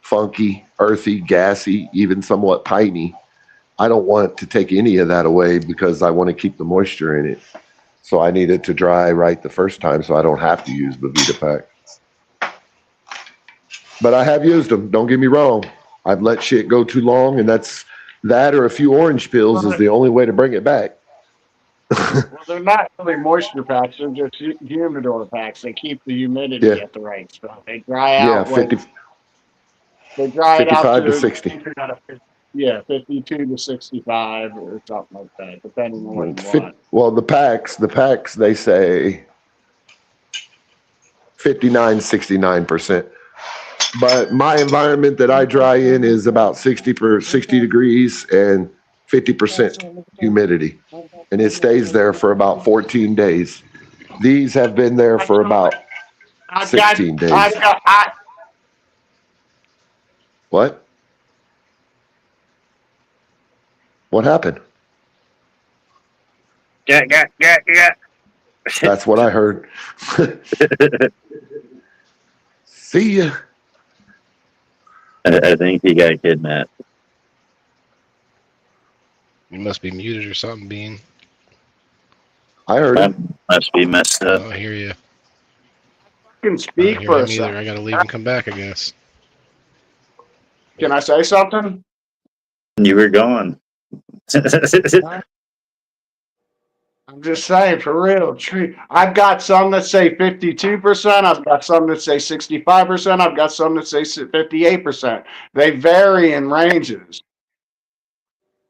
funky, earthy, gassy, even somewhat piney, I don't want to take any of that away because I want to keep the moisture in it. So I need it to dry right the first time so I don't have to use Bovita pack. But I have used them. Don't get me wrong. I've let shit go too long, and that or a few orange pills is the only way to bring it back. Well, they're not really moisture packs. They're just humidor packs. They keep the humidity at the right spot. They dry out. Yeah, 50, they dry 55 it out to 60. 52 to 65 or something like that, depending on what you want. Well, the packs, they say 59, 69%. But my environment that I dry in is about 60 degrees and 50% humidity. And it stays there for about 14 days. These have been there for about 16 days. What? What happened? Yeah. That's what I heard. See ya. I think he got kidnapped. You must be muted or something, Bean. I heard That him. must be messed up. Oh, I hear you. I can speak I for a hear him either. second. I gotta leave and come back, I guess. Can I say something? You were gone. I'm just saying, for real. I've got some that say 52%. I've got some that say 65%. I've got some that say 58%. They vary in ranges.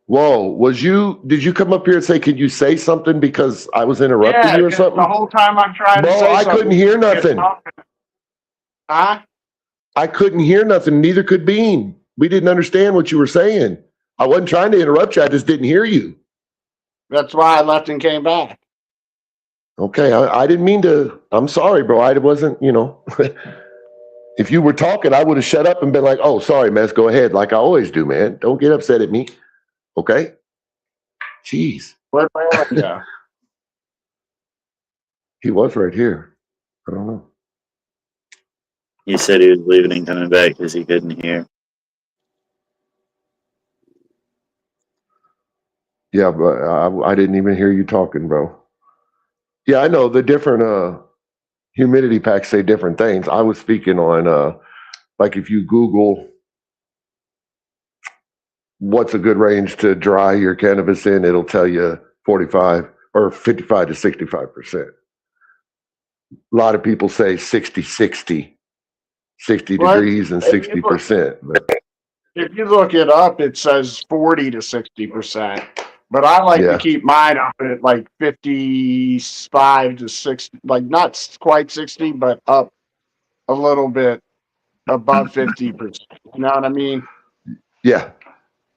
Whoa, did you come up here and say, could you say something because I was interrupting you or something? The whole time I'm trying to say I something. couldn't hear nothing. Huh? I couldn't hear nothing. Neither could Bean. We didn't understand what you were saying. I wasn't trying to interrupt you. I just didn't hear you. That's why I left and came back. Okay, I didn't mean to. I'm sorry, bro. I wasn't, If you were talking, I would have shut up and been like, oh, sorry, Mess, go ahead, like I always do, man. Don't get upset at me. Okay? Jeez. Where'd my other go? He was right here. I don't know. He said he was leaving and coming back because he couldn't hear. Yeah, but I didn't even hear you talking, bro. Yeah, I know the different humidity packs say different things. I was speaking on like if you Google what's a good range to dry your cannabis in, it'll tell you 45 or 55 to 65%. A lot of people say 60 degrees and 60%. If you look it up, it says 40 to 60%. But I like to keep mine up at like 55 to 60, like not quite 60, but up a little bit above 50%. You know what I mean? Yeah.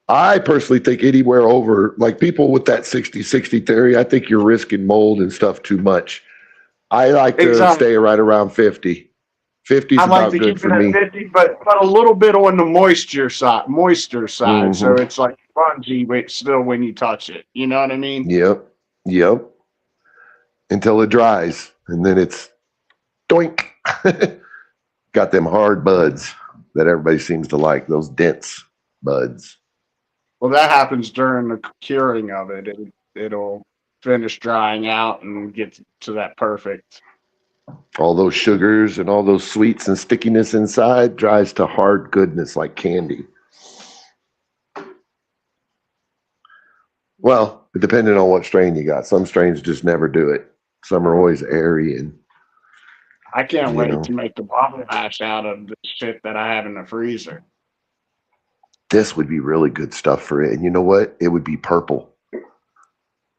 I personally think anywhere over, like people with that 60-60 theory, I think you're risking mold and stuff too much. I like to stay right around 50. 50's I like about to good keep for it me. at 50, but a little bit on the moisture side. So it's like spongy, but still when you touch it, you know what I mean? Yep. Yep. Until it dries, and then it's doink. Got them hard buds that everybody seems to like, those dense buds. Well, that happens during the curing of it. It'll finish drying out and get to that perfect. All those sugars and all those sweets and stickiness inside dries to hard goodness like candy. Well, depending on what strain you got. Some strains just never do it. Some are always airy and I can't You wait know. to make the bubble hash out of the shit that I have in the freezer. this would be really good stuff for it. And you know what? It would be purple.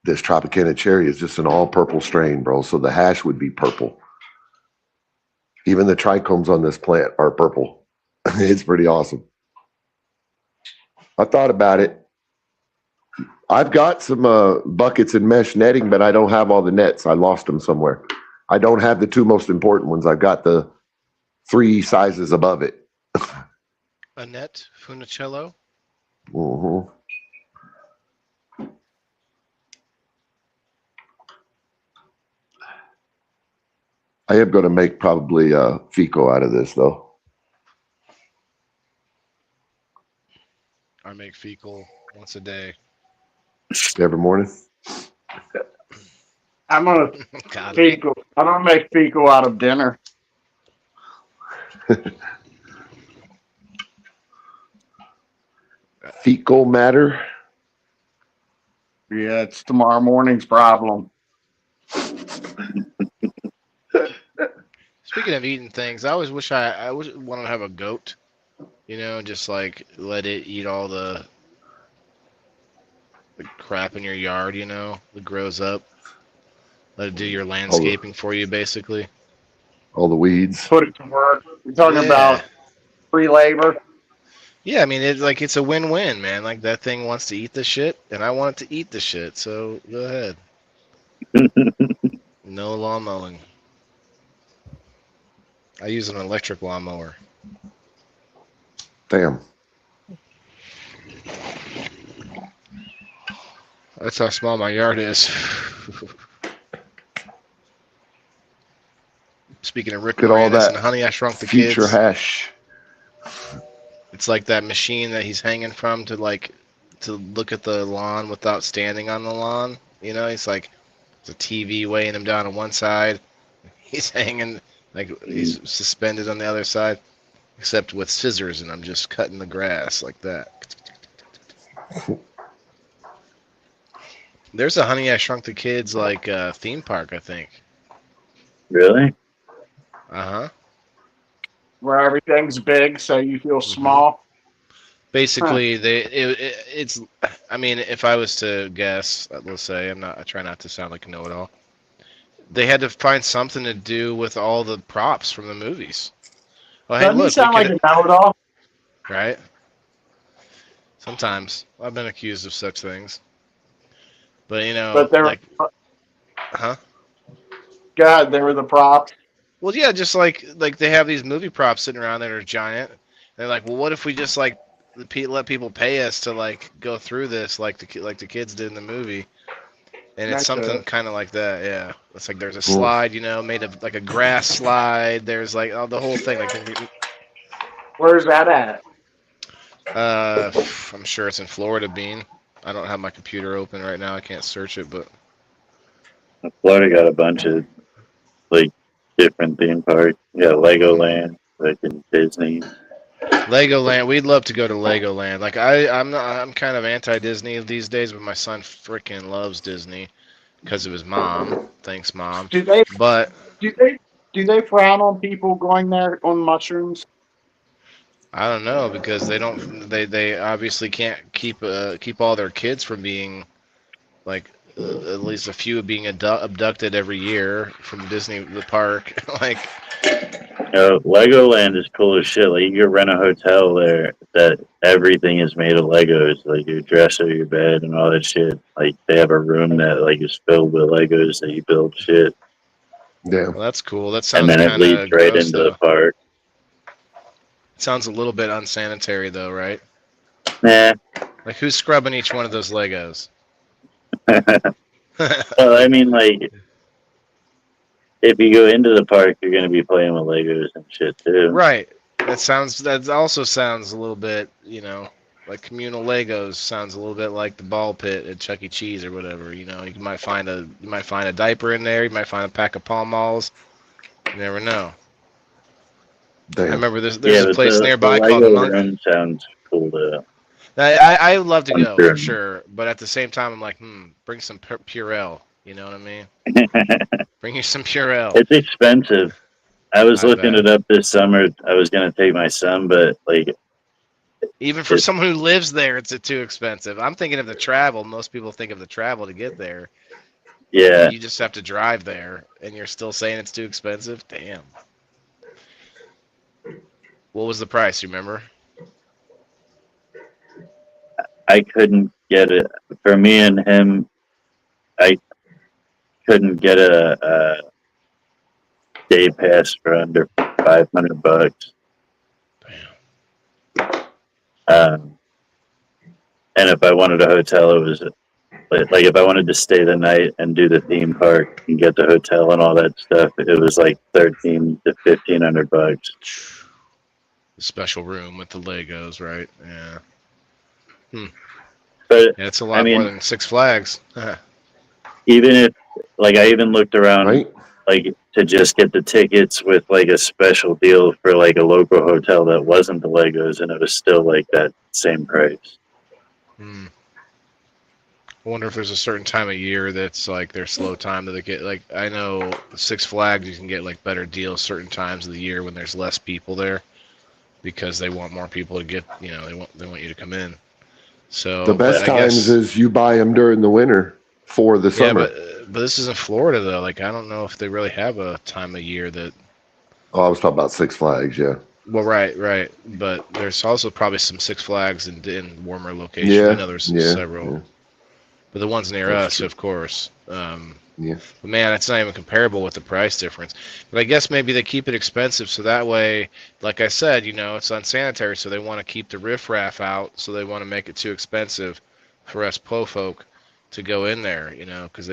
This Tropicana cherry is just an all purple strain, bro. So the hash would be purple. Even the trichomes on this plant are purple. It's pretty awesome. I thought about it. I've got some buckets and mesh netting, but I don't have all the nets. I lost them somewhere. I don't have the two most important ones. I've got the 3 sizes above it. Annette Funicello. Mm-hmm. I am going to make probably Fico out of this, though. I make fecal once a day. Every morning. I'm gonna God, fecal. I'm gonna make fecal out of dinner. Fecal matter. Yeah, it's tomorrow morning's problem. speaking of eating things, I always wish I wanted to have a goat. You know, just like let it eat all the crap in your yard. You know, that grows up. Let it do your landscaping for you, basically. All the weeds. Put it to work. We're talking about free labor. Yeah, I mean, it's a win-win, man. Like that thing wants to eat the shit, and I want it to eat the shit. So go ahead. No lawn mowing. I use an electric lawnmower. Damn. That's how small my yard is. Speaking of Rick Look at all Moranis that and Honey, I Shrunk the future Kids. hash. It's like that machine that he's hanging from to look at the lawn without standing on the lawn. You know, he's like, it's a TV weighing him down on one side. He's hanging like he's suspended on the other side, except with scissors, and I'm just cutting the grass like that. There's a Honey, I Shrunk the Kids like theme park, I think. Really? Uh-huh. Where everything's big, so you feel small. Basically, it's. I mean, if I was to guess, let's say I try not to sound like a know-it-all. They had to find something to do with all the props from the movies. Oh, hey, Doesn't he look, sound like a know-it-all? right? Sometimes I've been accused of such things, but you know, But they're like, huh? God, they were the props. Well, yeah, just like they have these movie props sitting around that are giant. They're like, well, what if we just like let people pay us to like go through this like the kids did in the movie? And it's That's something it. kind of like that, yeah. It's like there's a slide, you know, made of like a grass slide. There's like the whole thing. Like, Where's that at? I'm sure it's in Florida, Bean. I don't have my computer open right now. I can't search it, but Florida got a bunch of like different theme parks. You got Legoland, like in Disney. Legoland. We'd love to go to Legoland. Like I'm kind of anti-Disney these days, but my son freaking loves Disney because of his mom. Thanks, Mom. Do they But do they frown on people going there on mushrooms? I don't know because they don't. They obviously can't keep all their kids from being like at least a few being abducted every year from Disney the park. Like, Legoland is cool as shit. Like you can rent a hotel there that everything is made of Legos, like your dresser, your bed, and all that shit. Like they have a room that like is filled with Legos that you build shit. Yeah. Well, that's cool. That And sounds then it kind of leads right gross, into though. the park. Sounds a little bit unsanitary, though, right? Nah. Like, who's scrubbing each one of those Legos? Well, I mean, like, if you go into the park, you're going to be playing with Legos and shit, too. Right. That also sounds a little bit, like communal Legos sounds a little bit like the ball pit at Chuck E. Cheese or whatever. You might find a diaper in there. You might find a pack of Pall Malls. You never know. Damn. I remember there's Yeah, a but place the nearby called Lego Monkey. room sounds cool, though. I would love to I'm go sure. for sure, but at the same time, I'm like, bring some Purell. You know what I mean? Bring you some Purell. It's expensive. I was I looking bet. it up this summer. I was going to take my son, but, like, Even for someone who lives there, it's too expensive. I'm thinking of the travel. Most people think of the travel to get there. yeah. You just have to drive there, and you're still saying it's too expensive? Damn. What was the price, you remember? I couldn't get it. For me and him, I couldn't get a day pass for under $500. And if I wanted a hotel, it was like if I wanted to stay the night and do the theme park and get the hotel and all that stuff, it was like $1,300 to $1,500. The special room with the Legos, right? Yeah. But Yeah, it's a I lot more mean, than Six Flags. even if like I even looked around Right? like to just get the tickets with like a special deal for like a local hotel that wasn't the Legos, and it was still like that same price. Hmm. I wonder if there's a certain time of year that's like their slow time that they get. Like I know Six Flags, you can get like better deals certain times of the year when there's less people there, because they want more people to get. They want you to come in. So The best but I times guess, is you buy them during the winter for the yeah, summer. but this is in Florida though. Like I don't know if they really have a time of year that. Oh, I was talking about Six Flags, yeah. Well, right. But there's also probably some Six Flags in warmer locations. Yeah, I know there's yeah, several. yeah. But the ones near That's us, true. of course. Yeah. But man, it's not even comparable with the price difference. But I guess maybe they keep it expensive so that way, like I said, it's unsanitary, so they want to keep the riffraff out, so they want to make it too expensive for us po folk to go in there, because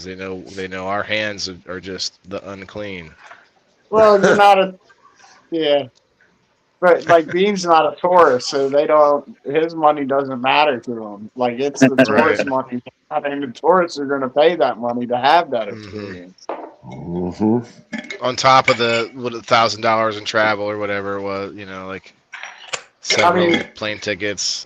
they know our hands are just the unclean. Well, you're not a yeah. But like Bean's not a tourist, so his money doesn't matter to him. Like it's the Right. tourist money. I mean, the tourists are going to pay that money to have that Hmm. experience. hmm On top of the $1,000 in travel or whatever it was, like I several mean, plane tickets.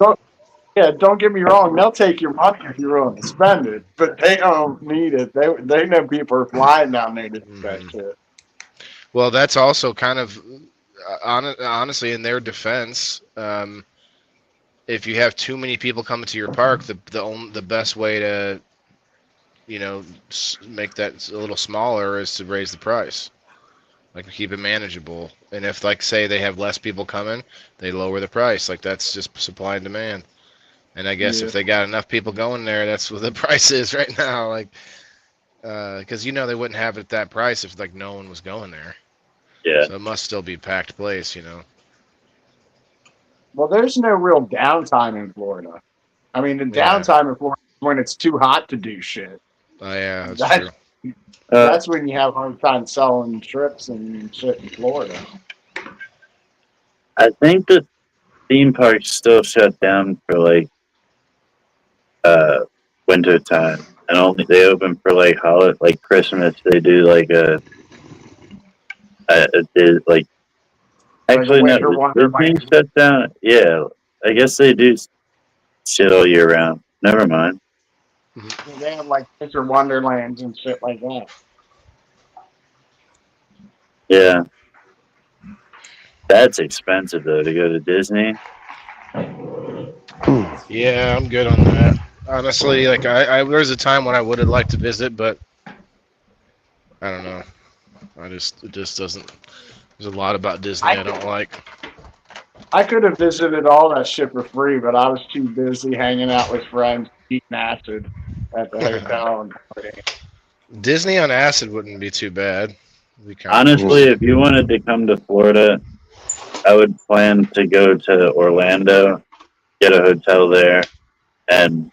don't get me wrong. They'll take your money if you're willing to spend it, but they don't need it. They know people are flying down there to do that Mhm. shit. Well, that's also kind of honestly in their defense. If you have too many people coming to your park, the best way to make that a little smaller is to raise the price, like keep it manageable. And if like say they have less people coming, they lower the price. Like that's just supply and demand. And I guess Yeah. if they got enough people going there, that's what the price is right now. Like, because they wouldn't have it at that price if like no one was going there. Yeah. So it must still be a packed place. Well, there's no real downtime in Florida. I mean, the Yeah. downtime in Florida is when it's too hot to do shit. Oh yeah, that's That- true. That's when you have a hard time selling trips and shit in Florida. I think the theme parks still shut down for like winter time, and only they open for like holiday, like Christmas. They do like like actually no, Winter Disney Wonderland. shut down. Yeah, I guess they do shit all year round. Never mind. They have like Winter Wonderlands and shit like that. Yeah, that's expensive though to go to Disney. Yeah, I'm good on that. Honestly, like there's a time when I would have liked to visit, but I don't know. It just doesn't. There's a lot about Disney I don't like. I could have visited all that shit for free, but I was too busy hanging out with friends, eating acid at the hotel. And Disney on acid wouldn't be too bad. Honestly, if you wanted to come to Florida, I would plan to go to Orlando, get a hotel there, and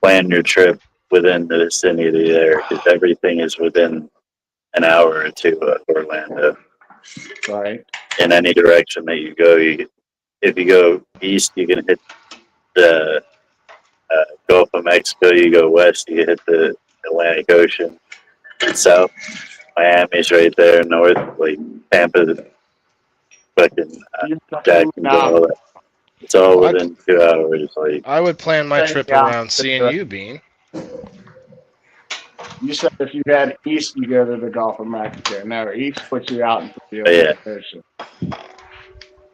plan your trip within the vicinity there because everything is within an hour or two of Orlando. Right. In any direction that you go, if you go east, you can hit the Gulf of Mexico. You go west, you hit the Atlantic Ocean. And south, Miami's right there. North, like Tampa, fucking Jacksonville. All that. It's all within 2 hours. Like I would plan my trip around seeing you, Bean. You said if you head east, you go to the Gulf of Mexico. No, east puts you out into the yeah. ocean.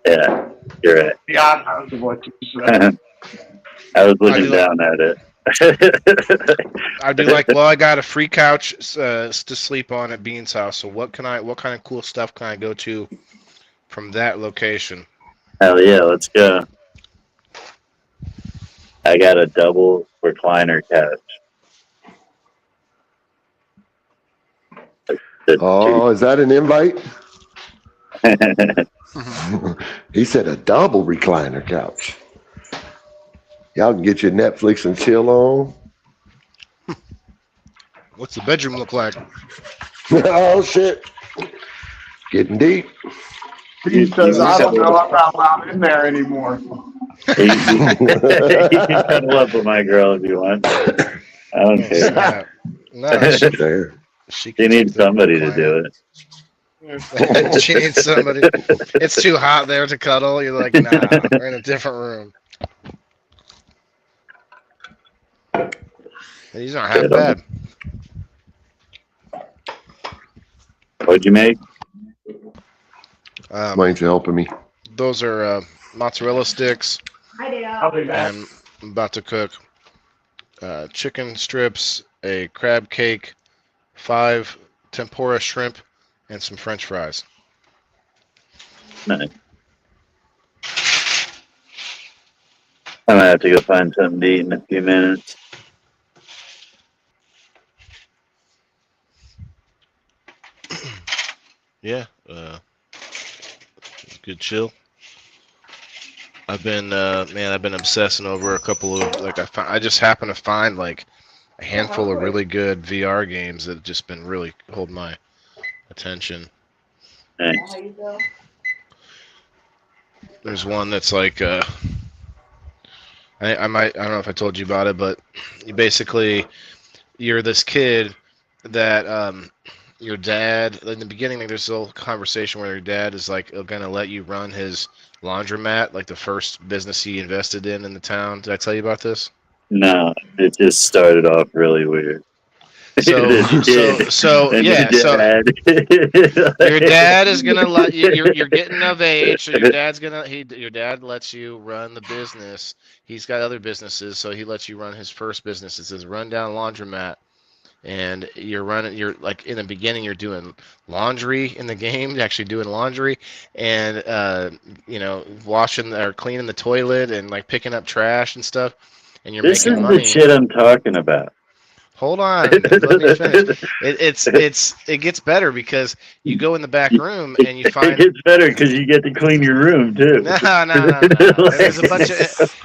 Yeah, you're right. The opposite of what you said. I was looking down at it. I'd be like, well, I got a free couch to sleep on at Bean's house. So what kind of cool stuff can I go to from that location? Hell yeah, let's go. I got a double recliner couch. Oh, is that an invite? He said a double recliner couch. Y'all can get your Netflix and chill on. What's the bedroom look like? Oh shit. Getting deep. He says, I don't know if I'm allowed in there anymore. You can cuddle up with my girl if you want. I don't care. No, she needs somebody to do it. She needs somebody. It's too hot there to cuddle. You're like, nah, we're in a different room. These aren't half bad. What'd you make? Why ain't you helping me? Those are mozzarella sticks. I And I'm about to cook chicken strips, a crab cake, 5 tempura shrimp, and some French fries. Nice. I might have to go find something to eat in a few minutes. Yeah, good chill. I've been obsessing over a couple of I just happen to find like a handful of really good VR games that have just been really holding my attention. Nice. There's one that's like I don't know if I told you about it, but you're this kid that your dad in the beginning, like, there's a little conversation where your dad is like gonna let you run his laundromat, like the first business he invested in the town. Did I tell you about this? No, it just started off really weird. So your dad is gonna let you. You're getting of age, so your dad lets you run the business. He's got other businesses, so he lets you run his first business. It's his rundown laundromat. And you're like in the beginning, you're doing laundry in the game, actually doing laundry, and washing or cleaning the toilet and like picking up trash and stuff. And you're making money. This is the shit I'm talking about. Hold on, let me finish. It gets better because you go in the back room and you find it gets better because you get to clean your room too. No.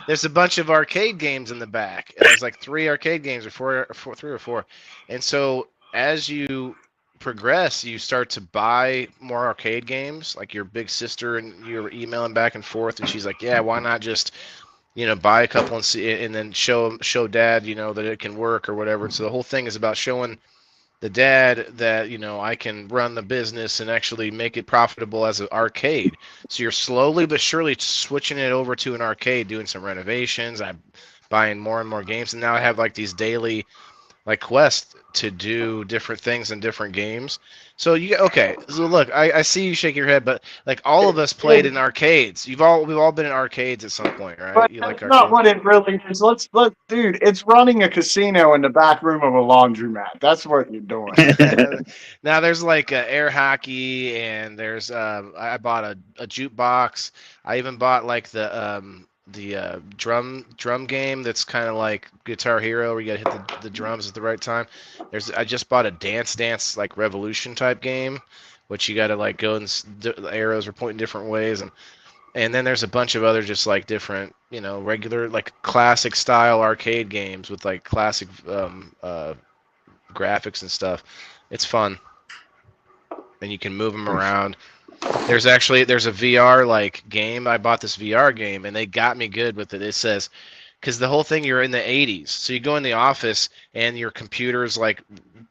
There's a bunch of arcade games in the back. There's like 3 arcade games or 3 or 4, and so as you progress, you start to buy more arcade games. Like your big sister, and you're emailing back and forth, and she's like, "Yeah, why not just buy a couple and see, and then show dad, that it can work or whatever." So the whole thing is about showing the dad that, I can run the business and actually make it profitable as an arcade. So you're slowly but surely switching it over to an arcade, doing some renovations. I'm buying more and more games, and now I have like these daily quests to do different things in different games. So so look, I see you shake your head, but like all of us played in arcades. We've all been in arcades at some point, right? But You like that's not arcades? what it really is. Dude, it's running a casino in the back room of a laundromat. That's what you're doing. Now there's like air hockey, and there's I bought a jukebox. I even bought like the drum game that's kind of like Guitar Hero, where you gotta hit the drums at the right time. I just bought a Dance like Revolution type game, which you gotta like go and the arrows are pointing different ways, and then there's a bunch of other just like different, regular like classic style arcade games with like classic graphics and stuff. It's fun, and you can move them around. There's a VR like game. I bought this VR game and they got me good with it. It says, because the whole thing, you're in the 80s, so you go in the office and your computer's like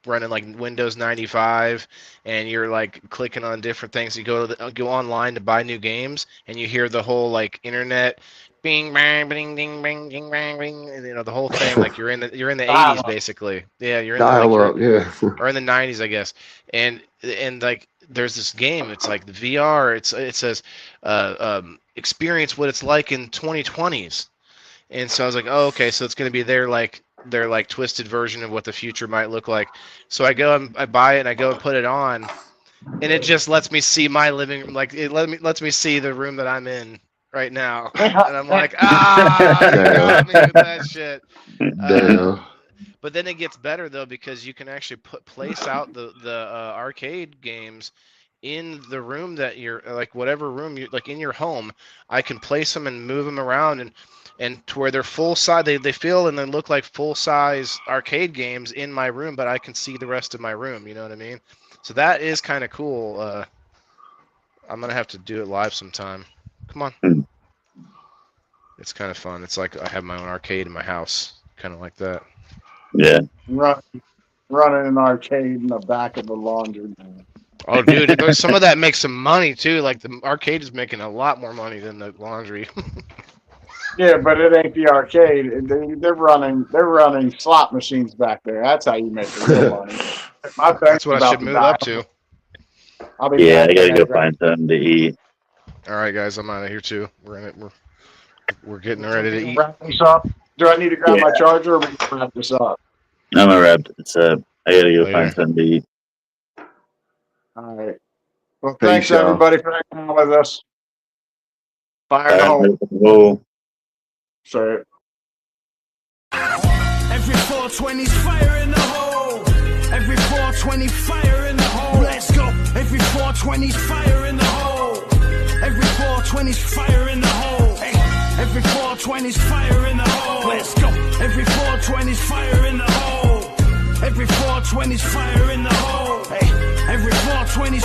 running like Windows 95, and you're like clicking on different things. You go online to buy new games, and you hear the whole like internet, bing bang bing ding bang ding bang bing, and the whole thing like you're in the 80s basically. Yeah, you're in Dial-up, yeah. or in the 90s, I guess, and like. There's this game. It's like the VR. It says experience what it's like in 2020s, and so I was like, oh, okay, so it's gonna be their twisted version of what the future might look like. So I go and I buy it and I go and put it on, and it just lets me see my living room. Like it lets me see the room that I'm in right now, and I'm like, you got me with that shit. But then it gets better though, because you can actually place out the arcade games in the room that you're like, whatever room you like in your home. I can place them and move them around and to where they're full size. They feel and then look like full size arcade games in my room, but I can see the rest of my room. You know what I mean? So that is kind of cool. I'm gonna have to do it live sometime. Come on. It's kind of fun. It's like I have my own arcade in my house, kind of like that. Yeah. Running an arcade in the back of the laundry. Oh, dude, some of that makes some money too. Like the arcade is making a lot more money than the laundry. Yeah, but it ain't the arcade. They're running slot machines back there. That's how you make the real money. That's what I should move up to. I gotta go find something to eat. All right, guys, I'm out of here too. We're getting ready to eat. Wrap this up. Do I need to grab my charger, or we can wrap this up? I'm gonna wrap this up. I gotta go find something to eat. All right. Well, thanks everybody for hanging out with us. Fire in the hole. Whoa. Sorry. Every 420's fire in the hole. Every 420 fire in the hole. Let's go. Every 420's fire in the hole. Every 420's fire in the hole. Hey. Every 420's fire in the hole. Let's go. Every 420's fire in the hole. Every 420's fire in the hole. Hey. Every 420's